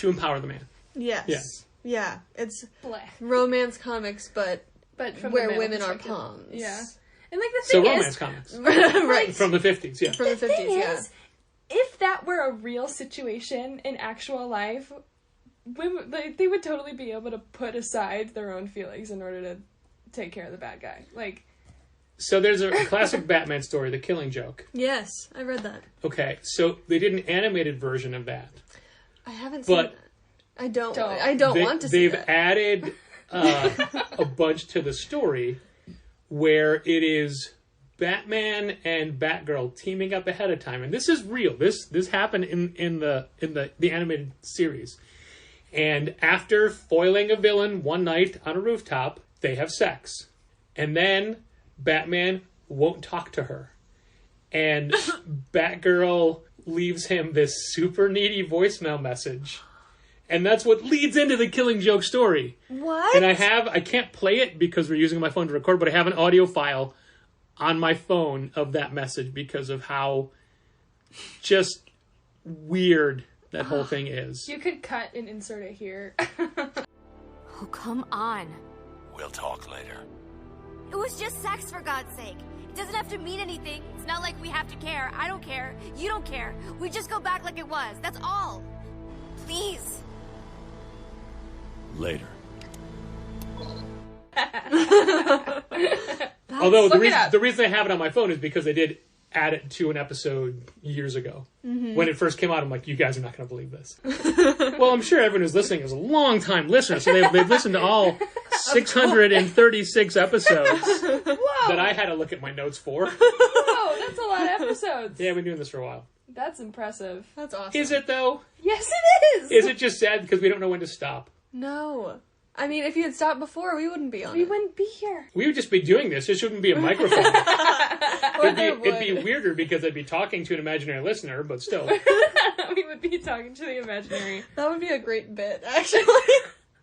empower the man. Yes. Yeah. It's Blech. romance comics, but But where the male women are perspective. pawns. Yeah. And like the So thing romance is, comics. Right. From the 50s, yeah. From the 50s, thing yeah. is, if that were a real situation in actual life, women, they would totally be able to put aside their own feelings in order to take care of the bad guy. Like, So there's a classic Batman story, The Killing Joke. Yes, I read that. Okay, so they did an animated version of that. I haven't seen But that. I don't They- want to see They've that. added a bunch to the story where it is Batman and Batgirl teaming up ahead of time, and this is real. This happened in the animated series. And after foiling a villain one night on a rooftop, they have sex, and then Batman won't talk to her, and Batgirl leaves him this super needy voicemail message. And that's what leads into the Killing Joke story. What? And I can't play it because we're using my phone to record, but I have an audio file on my phone of that message because of how just weird that whole thing is. you could cut and insert it here. Oh, come on. We'll talk later. It was just sex, for God's sake. It doesn't have to mean anything. It's not like we have to care. I don't care. You don't care. We just go back like it was. That's all. Please. Later. Although Look it up. the reason I have it on my phone is because they did add it to an episode years ago. When it first came out, I'm like, you guys are not going to believe this. Well, I'm sure everyone who's listening is a long-time listener, so they've listened to all 636 episodes that I had to look at my notes for. Whoa, that's a lot of episodes. Yeah, I've been doing this for a while. That's impressive. That's awesome. Is it, though? Yes, it is. Is it just sad because we don't know when to stop? No. I mean, if you had stopped before, we wouldn't be on We it. wouldn't be here. We would just be doing this. There shouldn't be a microphone. It'd be weirder because I'd be talking to an imaginary listener, but still. We would be talking to the imaginary. That would be a great bit, actually.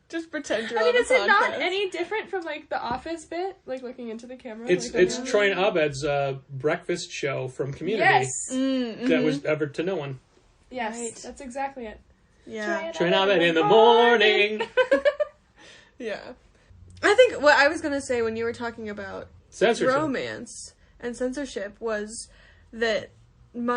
Just pretend you're I mean, on a is it not podcast. any different from, like, the Office bit? Like, looking into the camera? It's Troy and Abed's breakfast show from Community. Yes! That was ever to no one. Yes, Right. that's exactly it. Yeah. Troy and Abed in the morning. Yeah. I think what I was going to say when you were talking about Censorship. romance and censorship was that when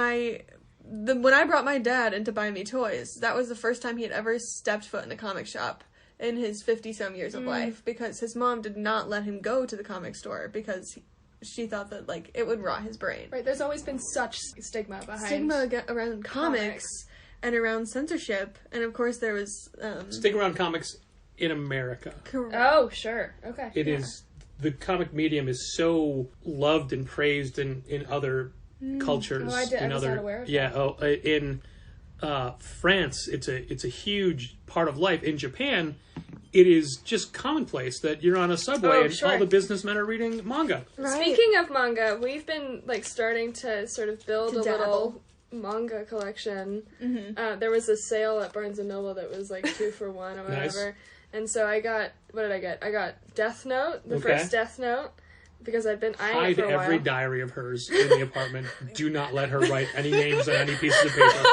I brought my dad in to buy me toys, that was the first time he had ever stepped foot in a comic shop in his 50-some years of life, because his mom did not let him go to the comic store because she thought that, like, it would rot his brain. Right, there's always been such stigma behind... Stigma around comics and around censorship, and of course there was... Stick around comics in America. Oh, sure. Okay. It is the comic medium is so loved and praised in other cultures. Oh, I was other not aware of that. in France, it's a huge part of life. In Japan, it is just commonplace that you're on a subway and sure. all the businessmen are reading manga. Right. Speaking of manga, we've been, like, starting to sort of build To a dabble. little manga collection. There was a sale at Barnes & Noble that was, like, 2 for 1 or Nice. whatever. And so I got... What did I get? I got Death Note, the Okay. first Death Note, because I'd been eyeing it Hide for a while. every diary of hers in the apartment. Do not let her write any names on any pieces of paper.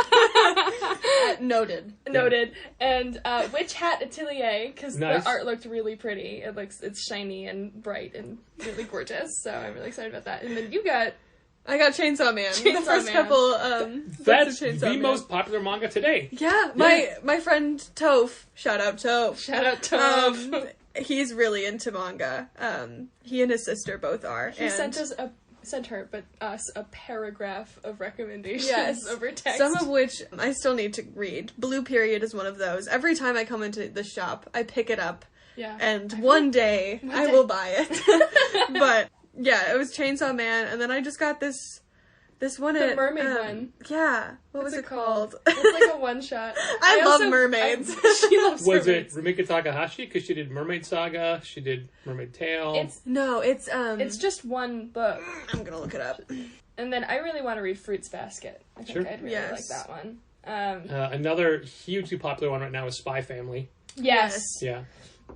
Noted. Noted. And Witch Hat Atelier, because Nice. the art looked really pretty. It's shiny and bright and really gorgeous, so I'm really excited about that. And then you got... I got Chainsaw Man. the Chainsaw first Man. couple, That's books of Chainsaw the Man. most popular manga today. Yeah, my friend Toph, shout out Toph. Shout out to... He's really into manga. He and his sister both are. He sent us a paragraph of recommendations Yes, over text. some of which I still need to read. Blue Period is one of those. Every time I come into the shop, I pick it up, yeah. and one day I will buy it. But yeah, it was Chainsaw Man, and then I just got this one. The at, mermaid one. Yeah, what What's was it called? It's like a one shot. I love mermaids. She loves Was mermaids. it Rumiko Takahashi? Because she did Mermaid Saga, she did Mermaid Tale. No, it's just one book. I'm gonna look it up. And then I really want to read Fruits Basket. I think Sure. I'd really Yes. like that one. Another hugely popular one right now is Spy Family. Yes. Yeah.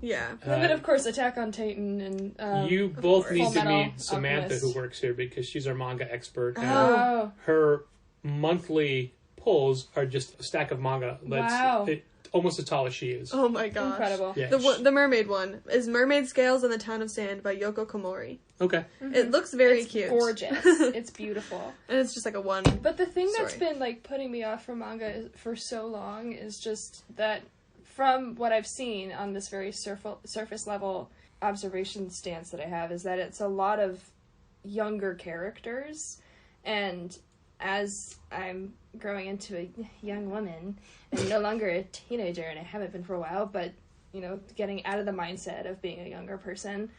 Yeah. And then, of course, Attack on Titan and... You both need to Fullmetal meet Samantha, Alchemist. who works here, because she's our manga expert. And Oh. her monthly pulls are just a stack of manga that's Wow. almost as tall as she is. Oh my gosh. Incredible. Yeah. The mermaid one is Mermaid Scales in the Town of Sand by Yoko Komori. Okay. It looks very It's cute. gorgeous. It's beautiful. And it's just like a one. But the thing that's Sorry. been, like, putting me off from manga for so long is just that from what I've seen on this very surface level observation stance that I have is that it's a lot of younger characters, and as I'm growing into a young woman and no longer a teenager, and I haven't been for a while, but, you know, getting out of the mindset of being a younger person,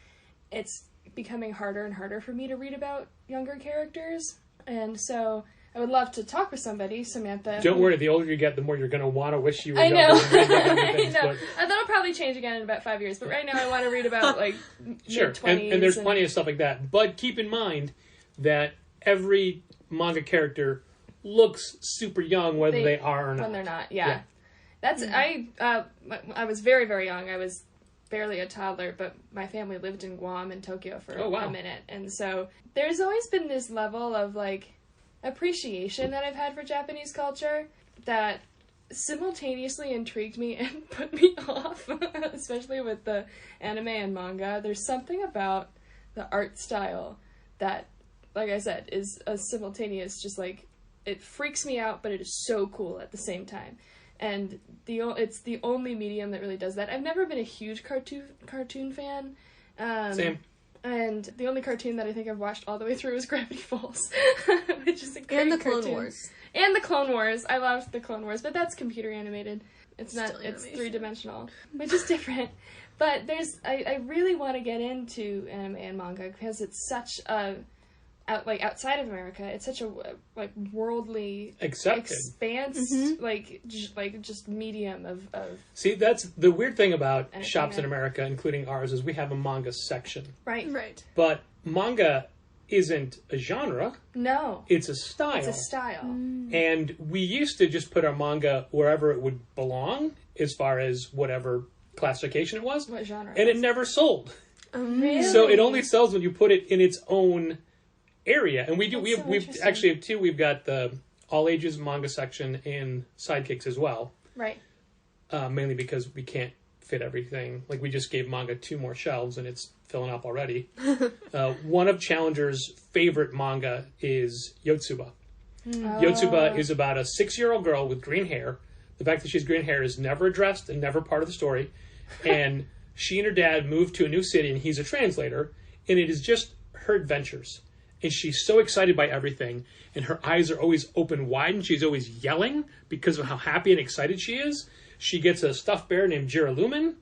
it's becoming harder and harder for me to read about younger characters. And so I would love to talk with somebody, Samantha. Don't worry, the older you get, the more you're going to want to wish you were I younger. know. and read about other I things, know. but- That'll probably change again in about 5 years, but right now I want to read about, like, Sure, mid-20s. and there's plenty of stuff like that. But keep in mind that every manga character looks super young, whether they are or not. When they're not, yeah. That's, I was very, very young. I was barely a toddler, but my family lived in Guam and Tokyo for a minute. And so there's always been this level of, like, appreciation that I've had for Japanese culture that simultaneously intrigued me and put me off, especially with the anime and manga. There's something about the art style that, like I said, is a simultaneous, just like, it freaks me out, but it is so cool at the same time. And it's the only medium that really does that. I've never been a huge cartoon fan. Same. And the only cartoon that I think I've watched all the way through is Gravity Falls, which is a great And the cartoon. Clone Wars. And the Clone Wars. I loved the Clone Wars, but that's computer animated. It's not, Still it's animation. 3-dimensional, which is different. But I really want to get into anime and manga because it's such a outside of America, it's such a like worldly Accepted. expanse, just medium of See, that's the weird thing about Entertainment. shops in America, including ours, is we have a manga section. right. But manga isn't a genre, No, it's a style. it's a style. And we used to just put our manga wherever it would belong, as far as whatever classification it was. What genre? And it never sold. Really? So it only sells when you put it in its own area. And we do. That's so We've interesting. actually have two. We've got the all ages manga section in Sidekicks as well. Right. Mainly because we can't fit everything. Like, we just gave manga 2 more shelves and it's filling up already. One of Challenger's favorite manga is Yotsuba. Yotsuba is about a 6-year-old girl with green hair. The fact that she has green hair is never addressed and never part of the story. And she and her dad moved to a new city, and he's a translator, and it is just her adventures. And she's so excited by everything, and her eyes are always open wide, and she's always yelling because of how happy and excited she is. She gets a stuffed bear named Jiralumen,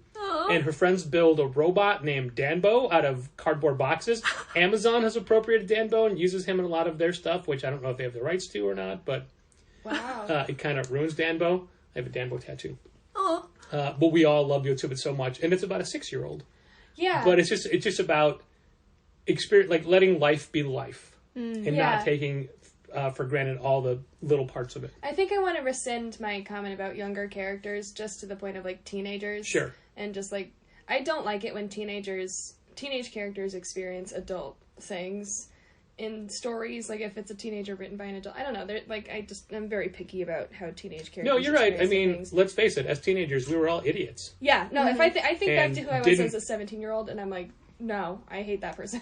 and her friends build a robot named Danbo out of cardboard boxes. Amazon has appropriated Danbo and uses him in a lot of their stuff, which I don't know if they have the rights to or not, but Wow. it kind of ruins Danbo. I have a Danbo tattoo. Oh. But we all love Yotsuba so much, and it's about a 6-year-old. Yeah. But it's just about experience, like letting life be life, and Yeah. not taking for granted all the little parts of it. I think I want to rescind my comment about younger characters just to the point of like teenagers. Sure. And just like, I don't like it when teenage characters experience adult things in stories. Like if it's a teenager written by an adult, I don't know. They're like, I'm very picky about how teenage characters. No, you're right. I experience mean, things. let's face it. As teenagers, we were all idiots. Yeah. No. If I think back And to who I was didn't- as a 17-year-old, and I'm like, no, I hate that person.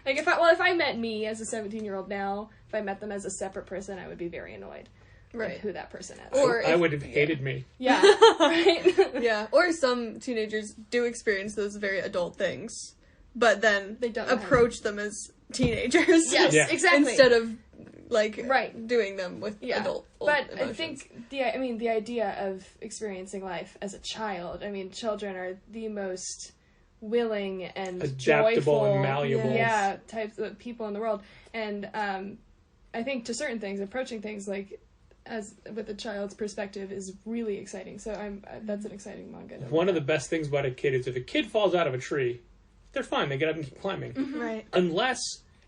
Like if I met me as a 17-year-old now, if I met them as a separate person, I would be very annoyed. Right. With who that person is. Or I if- would have hated me. Yeah. Right. Yeah, or some teenagers do experience those very adult things, but then They don't know how to- approach them as teenagers. Yes. Yeah. Exactly. Instead of like Right. doing them with adult but emotions. I think the idea of experiencing life as a child, I mean, children are the most willing and Adaptable joyful, and malleable. yeah, types of people in the world. And I think to certain things, approaching things like as with a child's perspective is really exciting. So that's an exciting manga. One of the best things about a kid is if a kid falls out of a tree, they're fine. They get up and keep climbing. right. Unless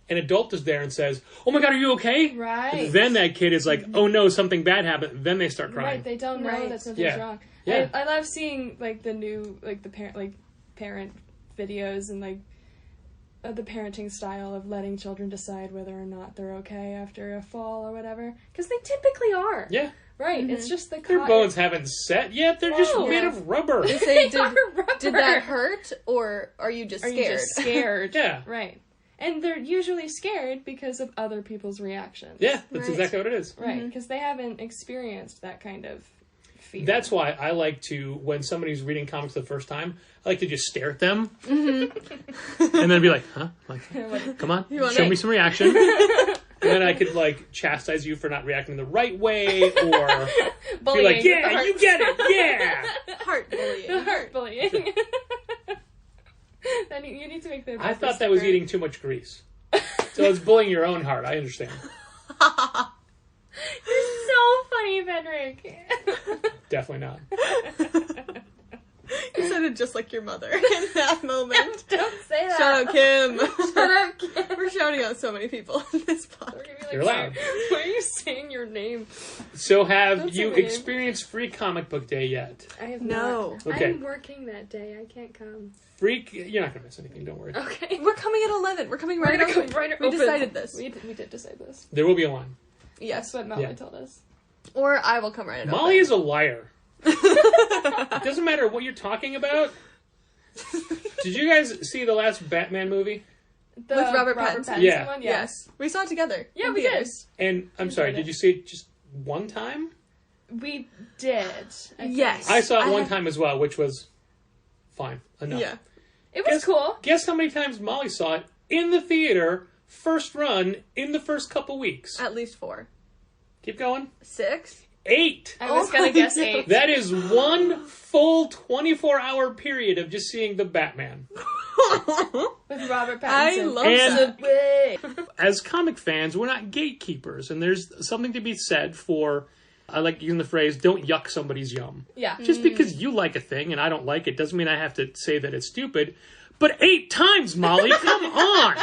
an adult is there and says, "Oh my God, are you okay?" Right. Then that kid is like, "Oh no, something bad happened." Then they start crying. Right, they don't know Right. that something's Yeah. wrong. Yeah. I love seeing like the new the parent videos and like the parenting style of letting children decide whether or not they're okay after a fall or whatever, because they typically are. Yeah. Right. It's just the Their bones haven't set yet. They're just No. made of rubber. They say, They are rubber. did that hurt, or are you just Are scared? you just scared? Yeah. Right. And they're usually scared because of other people's reactions. Yeah, that's Right. exactly what it is. Right. Because they haven't experienced that kind of fear. That's why I like to, when somebody's reading comics the first time, I like to just stare at them. And then be like, huh? Like, come on, want show it? me some reaction. And then I could, like, chastise you for not reacting the right way, or bullying. be like, with the yeah, heart- you get it, yeah! Heart bullying. The heart bullying. Then you need to make the. I thought that was eating too much grease. So it's bullying your own heart, I understand. You're so funny, Frederick. Definitely not. You sounded just like your mother in that moment. Don't say that. Shout out, Kim. Shut up, Kim. We're shouting out so many people in this podcast. You're allowed. Why are you saying your name? So have Don't say you my name. experienced Free Comic Book Day yet? I have No. not. Okay. I'm working that day. I can't come. You're not going to miss anything, don't worry. Okay. We're coming at 11. We're coming We're right gonna open. come right We open. decided this. We did decide this. There will be a line. Yes. That's what Molly Yeah. told us. Or I will come right at Molly open. is a liar. It doesn't matter what you're talking about. Did you guys see the last Batman movie? The With Robert Pattinson. Yeah. one? Yes. We saw it together. Yeah, in we did. theaters. And I'm sorry, did you see it just one time? We did. I think. Yes. I saw it one have- time as well, which was fine. Enough. Yeah. It was cool. Guess how many times Molly saw it in the theater, first run, in the first couple weeks? At least 4. Keep going. 6? 8. I was gonna guess 8. That is one full 24-hour period of just seeing the Batman. With Robert Pattinson. I love And- that. As comic fans, we're not gatekeepers, and there's something to be said for, I like using the phrase, don't yuck somebody's yum. Yeah. Just because you like a thing and I don't like it doesn't mean I have to say that it's stupid. But 8 times, Molly, come on!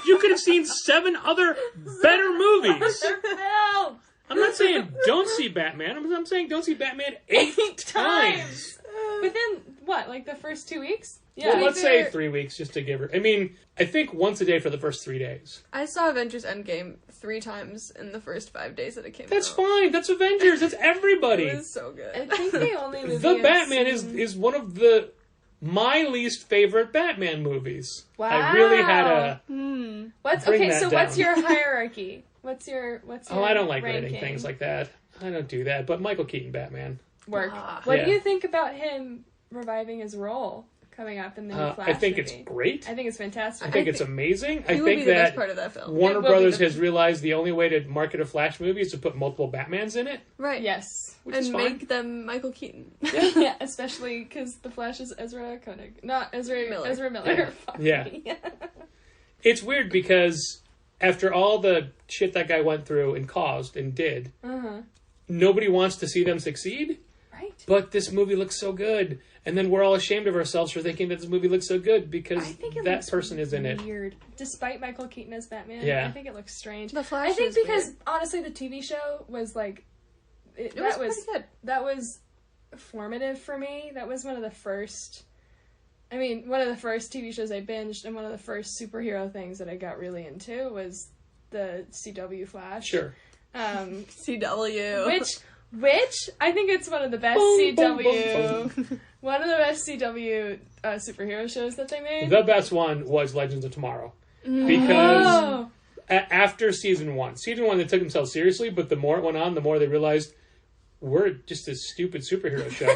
You could have seen 7 other better movies. No! I'm not saying don't see Batman. I'm saying don't see Batman 8 times. Within, what, like the first 2 weeks? Well, let's say 3 weeks just to give her... I mean, I think once a day for the first 3 days. I saw Avengers Endgame 3 times in the first 5 days that it came That's out. fine. That's Avengers. That's everybody. It was so good. I think the only movie The I've Batman seen- is one of my least favorite Batman movies. Wow. I really had a... What's bring okay? that So what's down. your hierarchy? What's your Oh, I don't like ranking? rating things like that. I don't do that. But Michael Keaton Batman. Work. Ah. What Yeah. do you think about him reviving his role coming up in the new Flash I think movie? it's great. I think it's fantastic. I think it's amazing. I He would be think the best that part of that film. Warner It will be Brothers the- has realized the only way to market a Flash movie is to put multiple Batmans in it. Right. Yes. Which is And fine. make them Michael Keaton. Yeah, especially because the Flash is Ezra Koenig, not Ezra Miller. Ezra Miller. Yeah. Fuck Yeah. me. It's weird because after all the shit that guy went through and caused and did, nobody wants to see them succeed. Right. But this movie looks so good. And then we're all ashamed of ourselves for thinking that this movie looks so good because I think it that looks person is in it. weird. Despite Michael Keaton as Batman, Yeah. I think it looks strange. The Flash I think is because weird. honestly, the TV show was like, It that was was pretty good. that was formative for me. That was one of the first. I mean, one of the first TV shows I binged, and one of the first superhero things that I got really into was the CW Flash. Sure. CW. Which I think it's one of the best Boom, boom, CW, boom, one of the best CW superhero shows that they made. The best one was Legends of Tomorrow. Because Oh, after season one they took themselves seriously, but the more it went on, the more they realized we're just a stupid superhero show.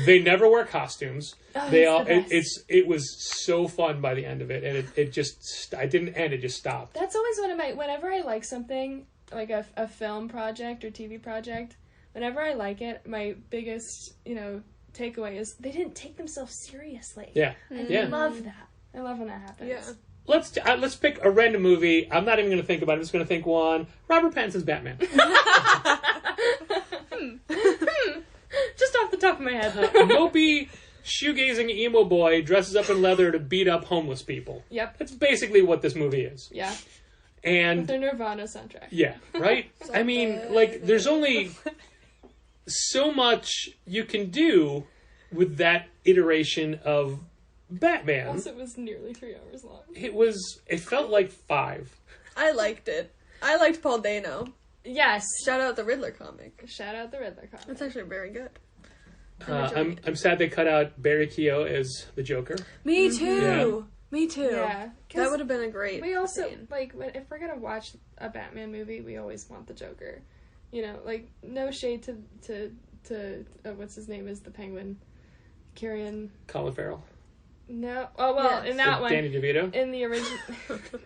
They never wear costumes. They it's all the best. it was so fun by the end of it, and it just I didn't end, it just stopped. that's always one of my. Whenever I like something, like a film project or TV project, whenever I like it, my biggest takeaway is they didn't take themselves seriously. Yeah, I yeah. love that. I love when that happens. Yeah. Let's pick a random movie. I'm not even going to think about it. I'm just going to think one. Robert Pattinson's Batman. Just off the top of my head. Mopey, shoegazing emo boy dresses up in leather to beat up homeless people. Yep. That's basically what this movie is. Yeah. With And their Nirvana soundtrack. yeah, right? I mean, like, there's only so much you can do with that iteration of Batman. Also, it was nearly 3 hours long. It felt like 5. I liked it. I liked Paul Dano. Yes. Shout out the Riddler comic. Shout out the Riddler comic. It's actually very good. I'm sad they cut out Barry Keogh as the Joker. Me too. Yeah. Me too. Yeah. 'cause That would have been a great we also, scene. like, if we're gonna watch a Batman movie, we always want the Joker. Like, no shade to what's his name is the Penguin? Kieran. Colin Farrell. No. Oh, well, Yes. in that one. Danny DeVito. In the original.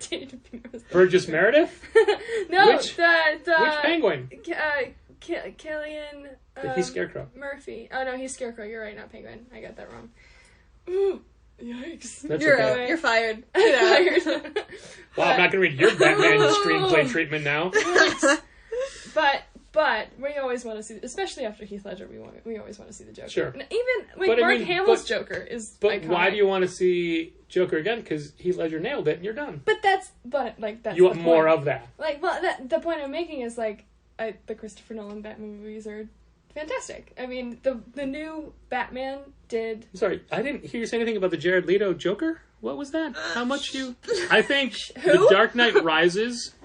Danny DeVito was the Burgess Meredith? No, Which- the Which Penguin? Killian He's Scarecrow. Murphy. Oh no, he's Scarecrow. You're right, not Penguin. I got that wrong. Ooh, yikes! That's You're okay. out. You're fired. Get out. Wow, I'm not going to read your Batman screenplay treatment now. But we always want to see, especially after Heath Ledger. We always want to see the Joker. Sure. And even like But, I Mark mean, Hamill's but- Joker is. But iconic. why do you want to see Joker again? Because Heath Ledger nailed it and you're done. But that's You want the more point. of that. Like, well, the point I'm making is like, the Christopher Nolan Batman movies are fantastic. I mean, the new Batman did. Sorry, I didn't hear you say anything about the Jared Leto Joker. What was that? How much you... I think The Dark Knight Rises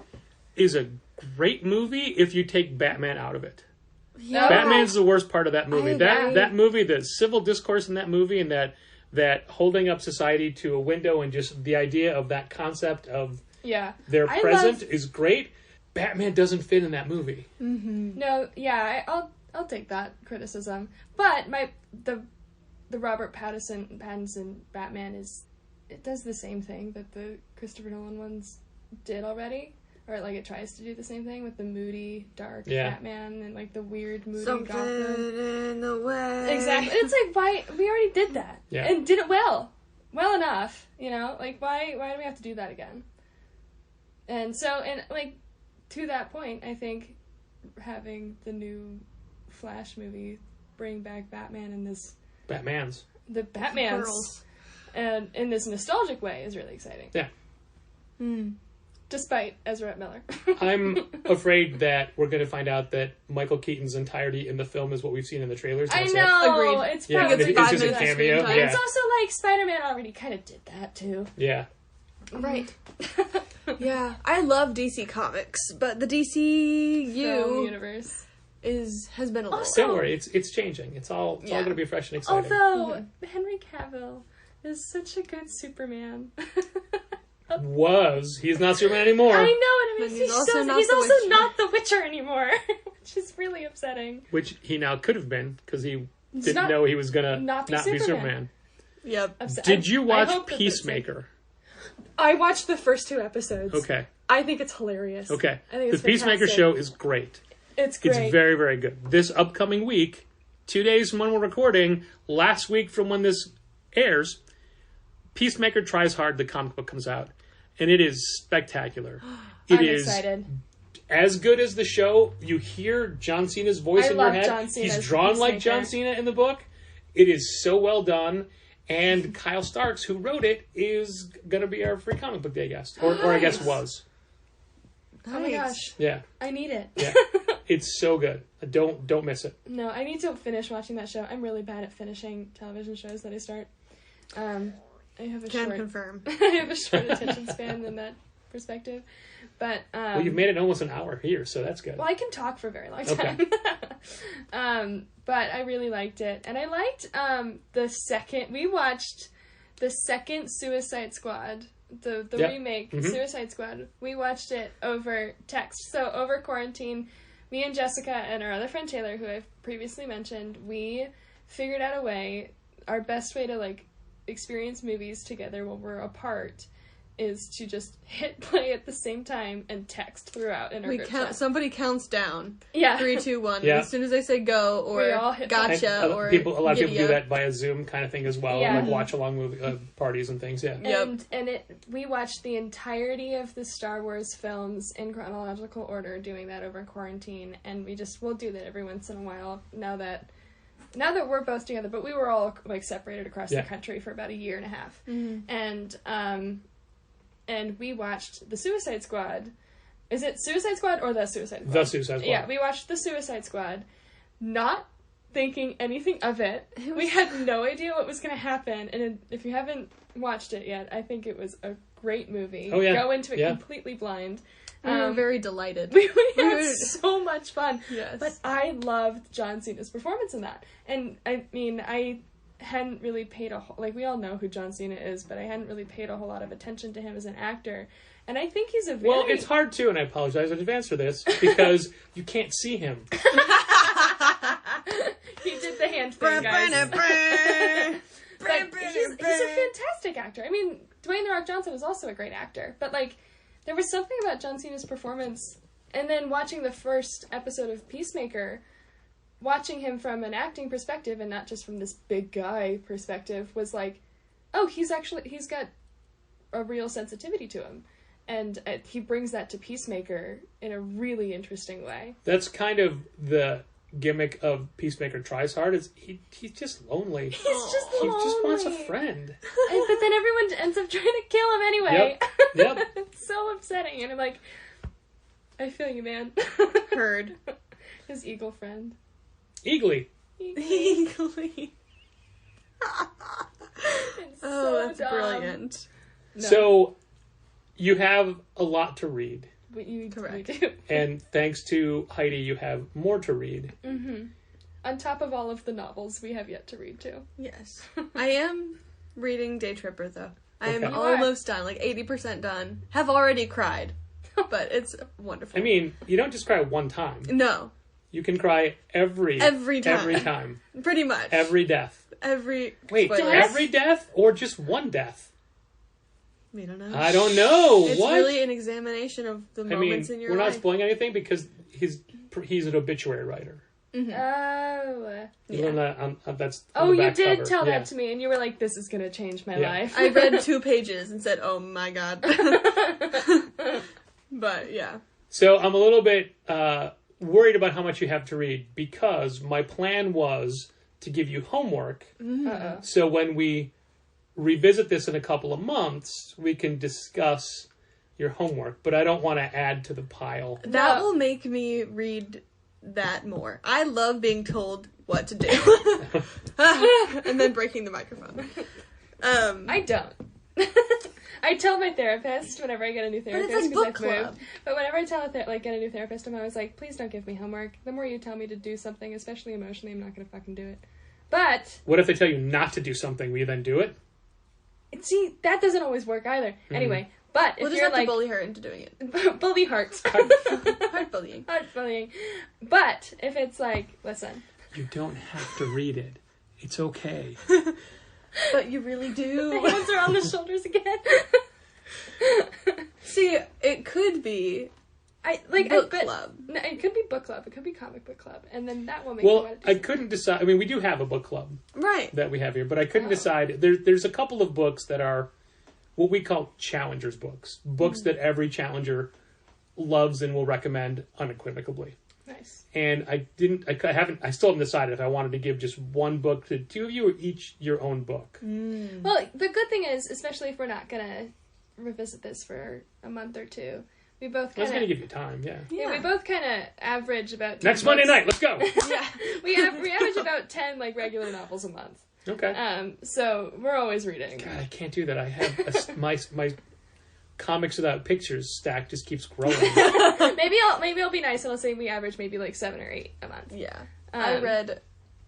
is a great movie if you take Batman out of it. Yeah. Batman's the worst part of that movie. I That agree. that movie, the civil discourse in that movie, and that holding up society to a window, and just the idea of that concept of Yeah. their I present love- is great. Batman doesn't fit in that movie. No, yeah, I'll take that criticism. But the Robert Pattinson Batman it does the same thing that the Christopher Nolan ones did already. or like it tries to do the same thing with the moody, dark Yeah. Batman and like the weird, moody Something Gotham. in the way. Exactly. It's like, why we already did that Yeah. and did it well enough, you know? Like, why do we have to do that again? And so, and like to that point, I think having the new Flash movie bring back Batman in this the Batmans Pearls. and in this nostalgic way is really exciting. Yeah. Despite Ezra Miller. I'm afraid that we're going to find out that Michael Keaton's entirety in the film is what we've seen in the trailers. I That's it. know. Agreed. It's Yeah, probably it's just a minutes cameo. screen time. Yeah. It's also like Spider-Man already kind of did that too. Yeah. Right. Yeah, I love DC Comics, but the DCU Film universe. has been a little. Also- Don't worry, it's changing. It's all going to be fresh and exciting. Although Henry Cavill is such a good Superman. He's not Superman anymore. I know, and I mean, But he's also Witcher. not the Witcher anymore, which is really upsetting. Which he now could have been because he He's didn't not- know he was gonna not be Superman. Superman. Yep. Did you watch I hope that Peacemaker? I watched the first 2 episodes. Okay. I think it's hilarious. Okay. I think it's The Peacemaker fantastic. show is great. It's great. It's very, very good. This upcoming week, 2 days from when we're recording, last week from when this airs, Peacemaker Tries Hard, the comic book comes out, and it is spectacular. It I'm is excited. as good as the show. You hear John Cena's voice I in your love head. John Cena He's as drawn like Peacemaker. John Cena in the book. It is so well done. And Kyle Starks, who wrote it, is going to be our free comic book day guest. Or I guess Nice. was. Oh my gosh. Yeah. I need it. Yeah. It's so good. Don't miss it. No, I need to finish watching that show. I'm really bad at finishing television shows that I start. I have a Can short confirm. I have a short attention span in that perspective. But Well, you've made it almost an hour here, so that's good. well, I can talk for a very long Okay. time. But I really liked it. And I liked we watched the second Suicide Squad, the Yep. remake Mhm. Suicide Squad. We watched it over text. So over quarantine, me and Jessica and our other friend Taylor, who I've previously mentioned, we figured out a way, our best way to like experience movies together while we're apart is to just hit play at the same time and text throughout in our group chat. Somebody counts down. Yeah. 3, 2, 1. Yeah. As soon as I say go or We all hit gotcha And or a lot of people do giddy up. that via Zoom kind of thing as well, Yeah. like watch along movie parties and things. Yeah, Yep. And we watched the entirety of the Star Wars films in chronological order, doing that over quarantine, and we'll do that every once in a while now that we're both together, but we were all like separated across the country for about a year and a half. Mm-hmm. And we watched the Suicide Squad. Is it Suicide Squad or the Suicide Squad? The Suicide Squad. Yeah, we watched the Suicide Squad, not thinking anything of it. We had no idea what was going to happen, and if you haven't watched it yet, I think it was a great movie. Oh, yeah. Go into it Yeah. completely blind. We were very delighted. We had so much fun. Yes. But I loved John Cena's performance in that. And, I mean, I hadn't really paid we all know who John Cena is, but I hadn't really paid a whole lot of attention to him as an actor. And I think he's a very... Well, it's hard too, and I apologize in advance for this, because you can't see him. He did the hand thing, guys. But he's a fantastic actor. I mean, Dwayne The Rock Johnson is also a great actor. But, like, there was something about John Cena's performance, and then watching the first episode of Peacemaker, watching him from an acting perspective and not just from this big guy perspective, was like, oh, he's got a real sensitivity to him. And he brings that to Peacemaker in a really interesting way. That's kind of the gimmick of Peacemaker Tries Hard. Is he's just lonely. He's just He lonely. just wants a friend. But then everyone ends up trying to kill him anyway. Yep. It's so upsetting. And I'm like, I feel you, man. Heard. His eagle friend. Eagly. Eagly. It's Oh, so that's dumb. brilliant. No, So you have a lot to read, we Correct. do. and thanks to Heidi, you have more to read. Mm-hmm. On top of all of the novels we have yet to read too. Yes. I am reading Day Tripper, though. I am Okay. almost done, like 80% done. Have already cried, but it's wonderful. I mean, you don't just cry one time. No, You can cry every time. Every time. Pretty much. Every death. Every... Wait, spoilers. every death or just one death? We don't know. I don't know. It's what? really an examination of the moments in your we're life. not spoiling anything because he's an obituary writer. Mm-hmm. Oh. You learn that that's on Oh, the you back did cover. tell Yeah. that to me, and you were like, "This is gonna change my life." I read 2 pages and said, "Oh my god." But yeah. So I'm a little bit worried about how much you have to read because my plan was to give you homework. Uh-oh. So when we revisit this in a couple of months, we can discuss your homework. But I don't want to add to the pile. That will make me read that more. I love being told what to do. And then breaking the microphone. I don't. I tell my therapist whenever I get a new therapist it's like because book I've club. moved. But whenever I get a new therapist, I'm always like, please don't give me homework. The more you tell me to do something, especially emotionally, I'm not going to fucking do it. But What if they tell you not to do something? Will you then do it? see, that doesn't always work either. Anyway, but if We'll just you're have to like bully her into doing it. bully hearts, Heart bullying. heart bullying. But if it's like, listen, You don't have to read it. It's okay. But you really the do. hands are on the shoulders again. See, it could be book club. No, it could be book club. It could be comic book club, and then that will make you Well, want to do I couldn't decide. I mean, we do have a book club Right. that we have here, but I couldn't decide. There's a couple of books that are what we call challengers books. Books that every challenger loves and will recommend unequivocally. Nice. And I still haven't decided if I wanted to give just one book to 2 of you or each your own book. Well, the good thing is, especially if we're not gonna revisit this for a month or two, we both I was going to kind of give you time, yeah. we both kind of average about 10 Next Monday books. night, let's go. Yeah. we average about 10 like regular novels a month. Okay. So we're always reading. God, I can't do that. I have my comics without pictures stack just keeps growing. maybe I'll be nice and I'll say we average maybe like 7 or 8 a month. Yeah. I read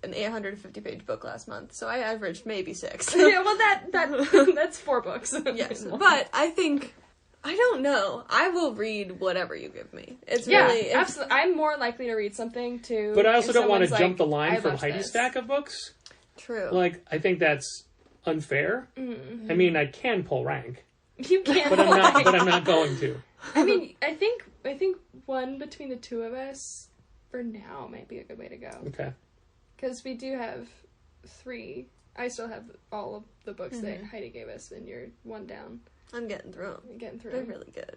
an 850-page book last month, so I averaged maybe 6. Yeah, well that's 4 books. Yes. But I think, I don't know. I will read whatever you give me. It's yeah, really... absolutely. I'm more likely to read something too. But I also if don't want to someone's jump the like, line I from love Heidi's this. stack of books. True. Like, I think that's unfair. Mm-hmm. I mean, I can pull rank, You can't. but I'm not going to. I mean, I think one between the 2 of us for now might be a good way to go. Okay. Because we do have 3. I still have all of the books that Heidi gave us, and you're 1 down. I'm getting through them. I'm getting through. They're them. really good.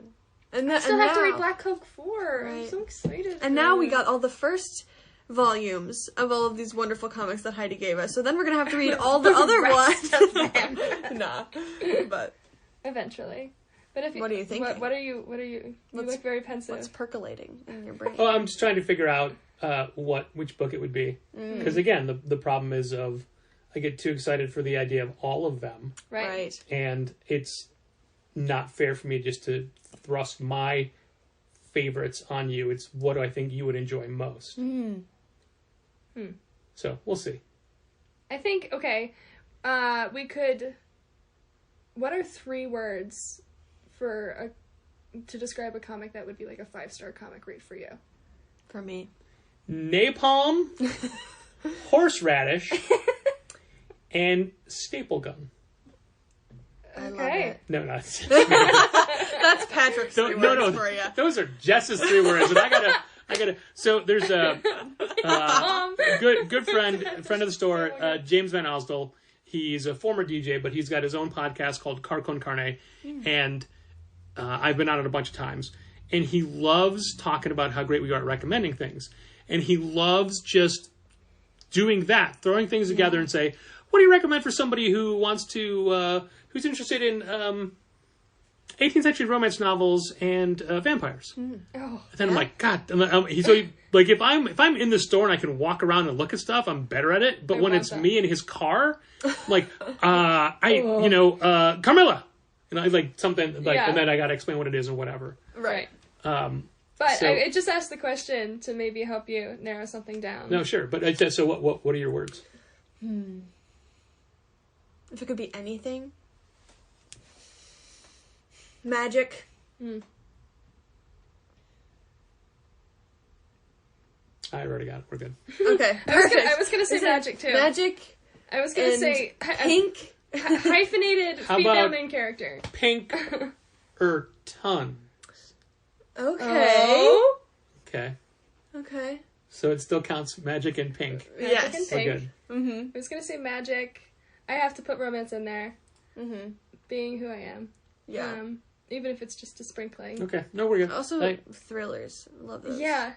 And I still and have to now- read Black Cloak 4. I'm Right. so excited. And now we got all the first volumes of all of these wonderful comics that Heidi gave us. So then we're gonna have to read all the other rest ones. of them. Nah. But Eventually. But if you, What are you thinking? What are you? You look very pensive. what's percolating in your brain? Well, I'm just trying to figure out which book it would be. Because again, the problem is I get too excited for the idea of all of them, right. and it's not fair for me just to thrust my favorites on you. It's what do I think you would enjoy most. So we'll see. I think okay. We could. What are 3 words to describe a comic that would be like a 5-star comic read for you? For me. Napalm, horseradish, and staple gun. I love Okay. it. No. That's Patrick's 3 words No. for you. Those are Jess's 3 words, and I gotta. So there's a good friend of the store, James Van Osdol. He's a former DJ, but he's got his own podcast called Car Con Carne, and I've been on it a bunch of times. And he loves talking about how great we are at recommending things, and he loves just doing that, throwing things together and say, "What do you recommend for somebody who wants to, who's interested in 18th century romance novels and vampires?" Oh. And then I'm like, God, like if I'm in the store and I can walk around and look at stuff, I'm better at it. But when love it's that. me in his car, like, Carmilla, like something like, Yeah. and then I got to explain what it is or whatever. Right. But But I just asked the question to maybe help you narrow something down. No, sure. But so what are your words? If it could be anything. Magic. I already got it. We're good. Okay. I was gonna say magic too. Magic I was gonna and say pink. Hyphenated How female about- main character. Pink or ton. Okay. Oh. Okay. Okay. So it still counts magic and pink. Magic and Yes. We're pink. good. Mm-hmm. I was gonna say magic. I have to put romance in there. Mm-hmm. Being who I am. Yeah. Even if it's just a sprinkling. Okay. No, we're good. Also, Right. thrillers. Love those. Yeah.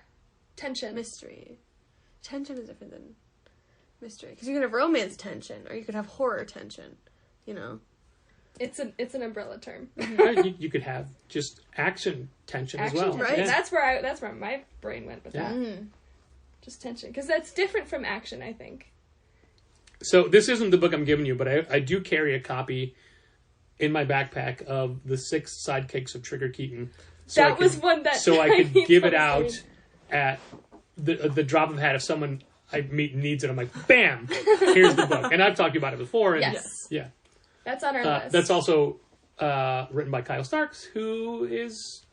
Tension. Mystery. Tension is different than mystery. Because you could have romance tension, or you could have horror tension. You know? It's an umbrella term. Right, you could have just action tension Action as well. tension. Right. Yeah. That's where my brain went with Yeah. that. Mm. Just tension. Because that's different from action, I think. So this isn't the book I'm giving you, but I do carry a copy in my backpack of The 6 Sidekicks of Trigger Keaton. So That was one that So I could need give it to out read. at the drop of a hat if someone I meet needs it. I'm like, bam, here's the book. And I've talked about it before. And Yes. Yeah. That's on our list. That's also written by Kyle Starks, who is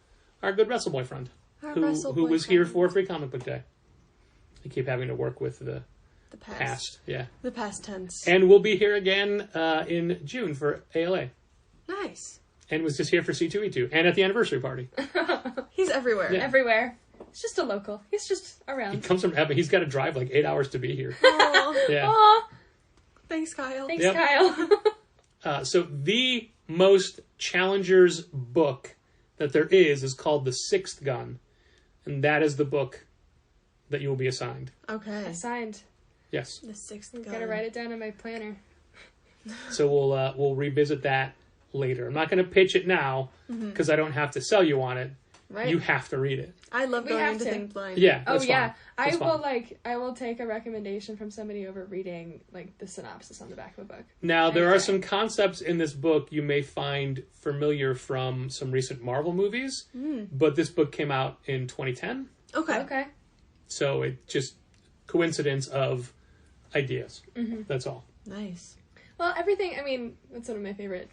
our good wrestle boyfriend, who was here for Free Comic Book Day. I keep having to work with the The past. past. Yeah. The past tense. And we'll be here again in June for ALA. Nice. And was just here for C2E2 and at the anniversary party. He's everywhere. Yeah. Everywhere. He's just a local. He's just He around. comes from Evan. He's got to drive like 8 hours to be here. Aw. Yeah. Aw, Thanks, Kyle. thanks, Yep. Kyle. So the most Challengers book that there is called The Sixth Gun. And that is the book that you will be assigned. Okay. Signed. Yes. The sixth gun. Gotta write it down in my planner. So we'll revisit that later. I'm not going to pitch it now because I don't have to sell you on it. Right. You have to read it. I love We going have into to. things blind. Yeah. Oh That's yeah, fine. That's fine. I will take a recommendation from somebody over reading like the synopsis on the back of a book. Now, there are Okay. some concepts in this book you may find familiar from some recent Marvel movies, but this book came out in 2010, Okay. Okay. so it just coincidence of ideas. That's all. Nice. Well, everything. I mean, that's one of my favorite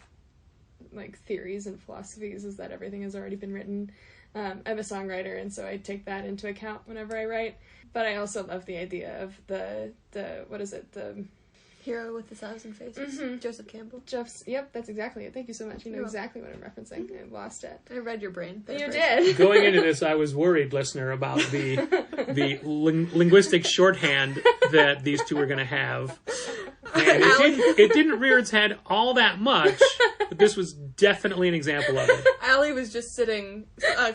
like theories and philosophies is that everything has already been written. I'm a songwriter, and so I take that into account whenever I write. But I also love the idea of the what is it? The Hero with 1,000 Faces. Mhm. Joseph Campbell. Jeff's. Yep, that's exactly it. Thank you so much. You know You're exactly what I'm referencing. I lost it. I read your brain. That You first. did. Going into this, I was worried, listener, about the linguistic shorthand that these two are going to have. And it didn't rear its head all that much, but this was definitely an example of it. Allie was just sitting,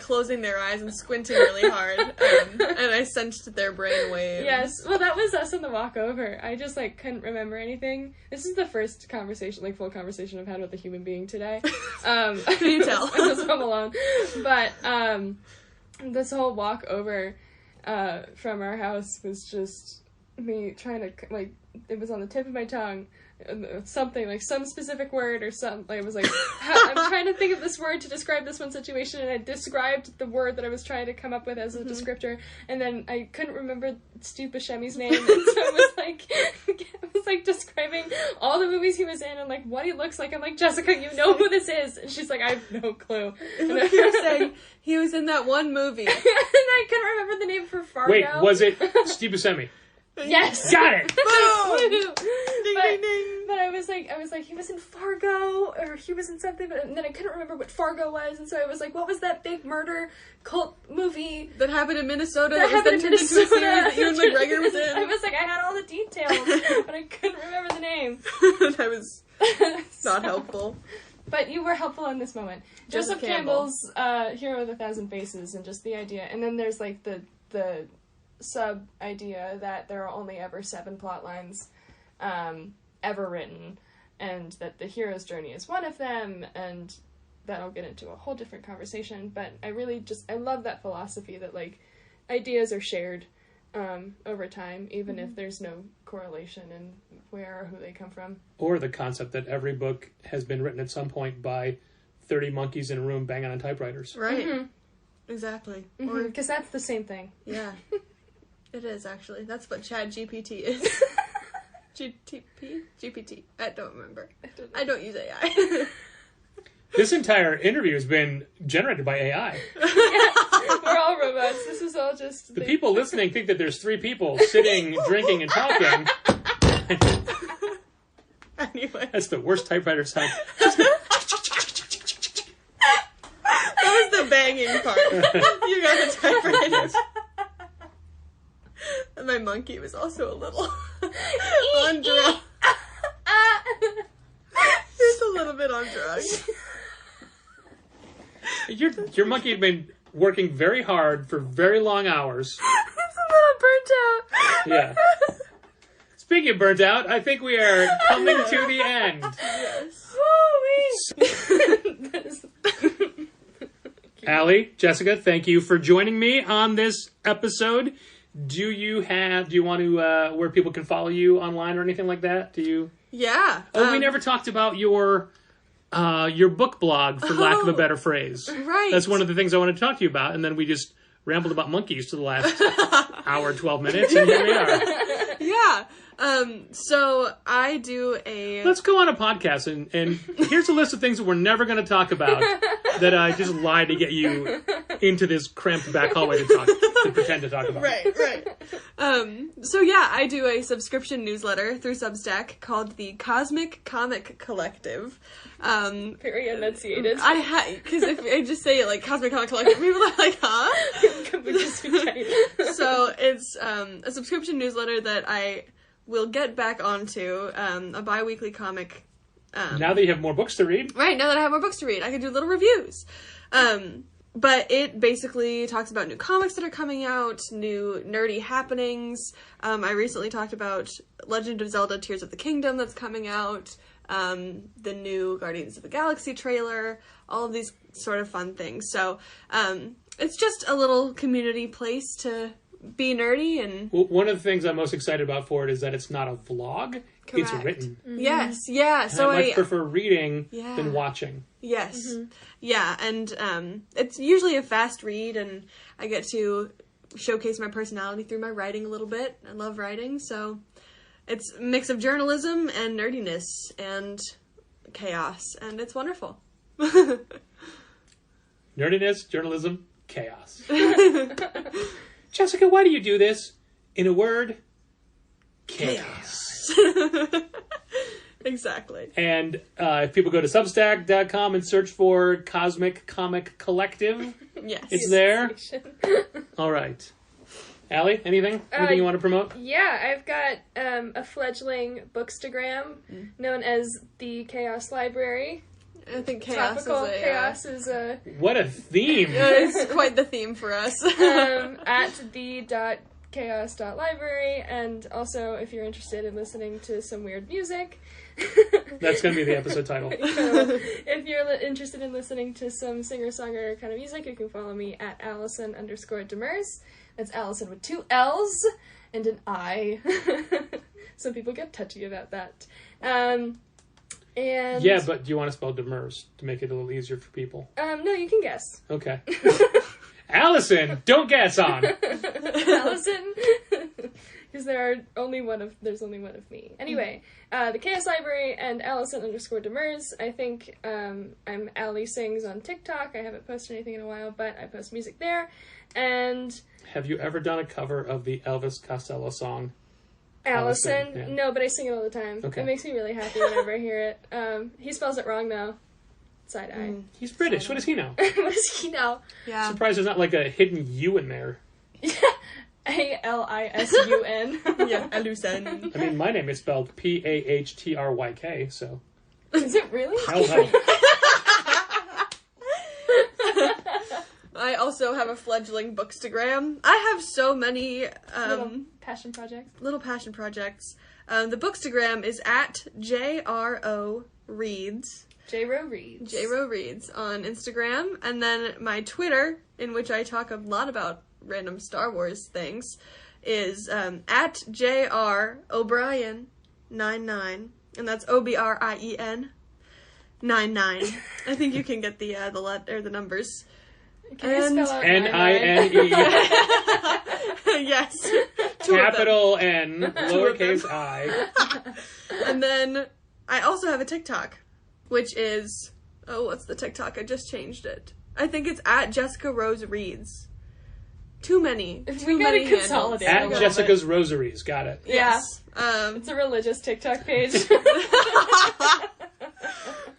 closing their eyes and squinting really hard, and I sensed their brain wave. Yes. Well, that was us on the walk over. I just like couldn't remember anything. This is the first conversation, like full conversation I've had with a human being today. Can you tell? I was home alone. But this whole walk over from our house was just me trying to like. It was on the tip of my tongue. Something like some specific word or something. I was like, I'm trying to think of this word to describe this one situation, and I described the word that I was trying to come up with as a descriptor, and then I couldn't remember Steve Buscemi's name, and so I was like describing all the movies he was in and like what he looks like. I'm like, Jessica, you know who this is? And she's like, I have no clue. And Look, you're saying he was in that one movie. and I couldn't remember the name for Fargo. Wait, was it Steve Buscemi? Yes. Got it! Boom! Ding, ding, ding. But I was like, he was in Fargo, or he was in something, but and then I couldn't remember what Fargo was, and so I was like, what was that big murder cult movie That happened in Minnesota. that That was then happened in turned into a series that Ewan Minnesota? McGregor was in. I was like, I had all the details, but I couldn't remember the name. That was not helpful. But you were helpful in this moment. Joseph Joseph Campbell's Hero with 1,000 Faces, and just the idea, and then there's like the sub idea that there are only ever 7 plot lines ever written, and that the hero's journey is one of them, and that'll get into a whole different conversation. But I love that philosophy that like ideas are shared over time, even if there's no correlation in where or who they come from. Or the concept that every book has been written at some point by 30 monkeys in a room banging on typewriters. Right. Exactly. Or Because that's the same thing. yeah. It is actually. That's what Chad GPT is. GPT? I don't remember. I don't use AI. This entire interview has been generated by AI. We're all robots. This is all just The people listening think that there's 3 people sitting, drinking, and talking. Anyway. That's the worst typewriter sound. That was the banging part. You got the typewriter. Yes. And my monkey was also a little on drugs. Just a little bit on drugs. Your monkey had been working very hard for very long hours. It's a little burnt out. Yeah. Speaking of burnt out, I think we are coming to the end. Yes. Allie, Jessica, thank you for joining me on this episode. Do you want to, where people can follow you online or anything like that? Do you? Yeah. Oh, we never talked about your book blog, for lack of a better phrase. Right. That's one of the things I wanted to talk to you about, and then we just rambled about monkeys for the last hour, 12 minutes, and here we are. Yeah. So I do a... Let's go on a podcast, and here's a list of things that we're never going to talk about that I just lied to get you into this cramped back hallway to pretend to talk about. Right. So yeah, I do a subscription newsletter through Substack called the Cosmic Comic Collective. Very enunciated. Because if I just say it like Cosmic Comic Collective, people are like, huh? So it's a subscription newsletter that I will get back onto, a bi-weekly comic. Now that you have more books to read. Right, now that I have more books to read, I can do little reviews. But it basically talks about new comics that are coming out, new nerdy happenings. I recently talked about Legend of Zelda Tears of the Kingdom that's coming out, the new Guardians of the Galaxy trailer, all of these sort of fun things. So it's just a little community place to be nerdy. And Well, one of the things I'm most excited about for it is that it's not a vlog. It's Correct. written. Yes, yeah. And So I much prefer reading Yeah. than watching. Yes. Yeah, and it's usually a fast read, and I get to showcase my personality through my writing a little bit. I love writing, so it's a mix of journalism and nerdiness and chaos, and it's wonderful. Nerdiness, journalism, chaos. Jessica, why do you do this? In a word, chaos. Exactly. And if people go to Substack.com and search for Cosmic Comic Collective, Yes. it's there. All right. Allie, anything? Anything you want to promote? Yeah, I've got a fledgling bookstagram known as the Chaos Library. I think chaos Tropical is a... chaos is a What a theme. it's quite the theme for us. at the.chaos.library, and also if you're interested in listening to some weird music. That's going to be the episode title. If you're interested in listening to some singer-songwriter kind of music, you can follow me at Allison_Demers. That's Allison with 2 L's and an I. Some people get touchy about that. And Yeah, but do you want to spell Demers to make it a little easier for people? no, you can guess. Okay. Allison, don't guess on. Allison, because there's only one of me. Anyway, the Chaos Library and Allison_Demers. I think I'm Allie Sings on TikTok. I haven't posted anything in a while, but I post music there. And Have you ever done a cover of the Elvis Costello song? Allison, yeah. no, but I sing it all the time. Okay. It makes me really happy whenever I hear it. He spells it wrong though. Side eye. He's British. What does he know? What does he know? Yeah. Surprised there's not like a hidden U in there. Alisun. Yeah, Allison. I mean, my name is spelled Pahtryk, so Is it really? hell no. I also have a fledgling bookstagram. I have so many Little passion project. little passion projects. The bookstagram is at JRO Reads. J-Ro reads. JRO Reads on Instagram. And then my Twitter, in which I talk a lot about random Star Wars things, is at JR O'Brien99. And that's OBRIEN 99. I think you can get the numbers. Can you spell out N-I-N-E. Yes. Two of them. Capital N, lowercase I. And then I also have a TikTok, which is, what's the TikTok? I just changed it. I think it's at Jessica Rose Reads. Too many. We gotta many consolidate. handles. At Jessica's Rosaries. Got it. Yeah. Um, It's a religious TikTok page.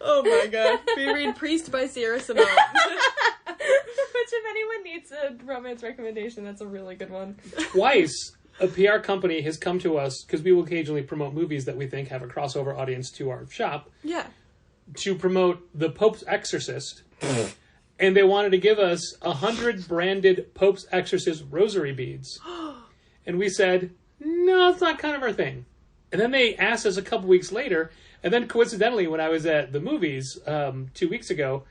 oh my god. We read Priest by Sierra Simone. Which, if anyone needs a romance recommendation, that's a really good one. Twice, a PR company has come to us, because we will occasionally promote movies that we think have a crossover audience to our shop, Yeah. to promote The Pope's Exorcist. And they wanted to give us 100 branded Pope's Exorcist rosary beads. And we said, no, it's not kind of our thing. And then they asked us a couple weeks later, and then coincidentally, when I was at the movies 2 weeks ago,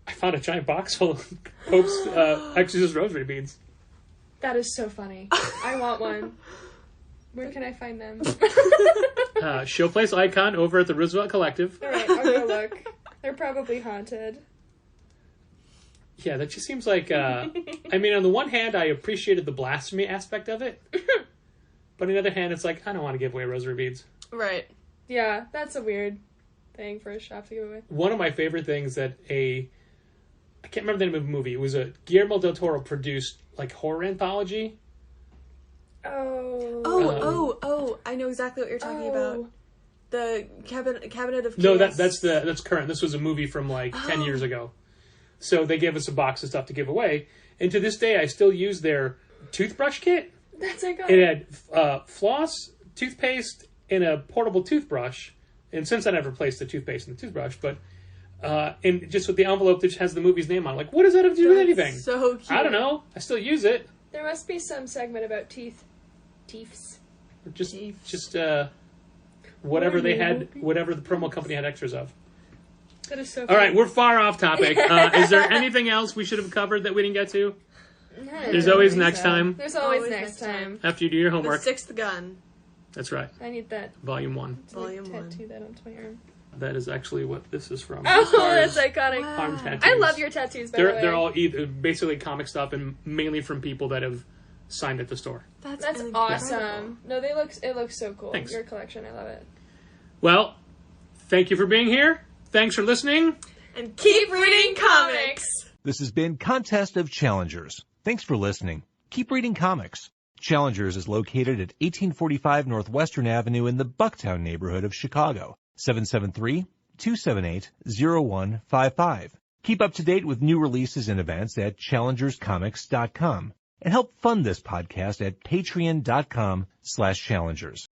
I found a giant box full of Pope's Exorcist rosary beads. That is so funny. I want one. Where can I find them? Showplace icon over at the Roosevelt Collective. Alright, I'll go look. They're probably haunted. Yeah, that just seems like... I mean, on the one hand, I appreciated the blasphemy aspect of it. But on the other hand, it's like, I don't want to give away rosary beads. Right. Yeah, that's a weird thing for a shop to give away. One of my favorite things that I can't remember the name of the movie. It was a Guillermo del Toro produced, like, horror anthology. Oh, I know exactly what you're talking about. The Cabinet of No, Chaos. that's current. This was a movie from, like, 10 years ago. So they gave us a box of stuff to give away. And to this day, I still use their toothbrush kit. That's iconic. It had floss, toothpaste, and a portable toothbrush. And since then, I've replaced the toothpaste and the toothbrush. But and just with the envelope that has the movie's name on. Like, what does that have to do with anything? So cute. I don't know. I still use it. There must be some segment about teeth. Teeths. Just whatever they had, whatever the promo company had extras of. That is so funny. All right, we're far off topic. Is there anything else we should have covered that we didn't get to? There's always next time. There's always next time. After you do your The homework. sixth gun. That's right. I need that. Volume 1. Volume 1. Tattoo that onto my arm. That is actually what this is from. Oh, As far that's as iconic. arm tattoos. I love your tattoos, by the way. They're all either basically comic stuff and mainly from people that have signed at the store. That's incredible. awesome. No, it looks so cool. Thanks. Your collection, I love it. Well, thank you for being here. Thanks for listening. And keep reading comics! This has been Contest of Challengers. Thanks for listening. Keep reading comics. Challengers is located at 1845 Northwestern Avenue in the Bucktown neighborhood of Chicago. 773-278-0155. Keep up to date with new releases and events at challengerscomics.com. And help fund this podcast at patreon.com/challengers.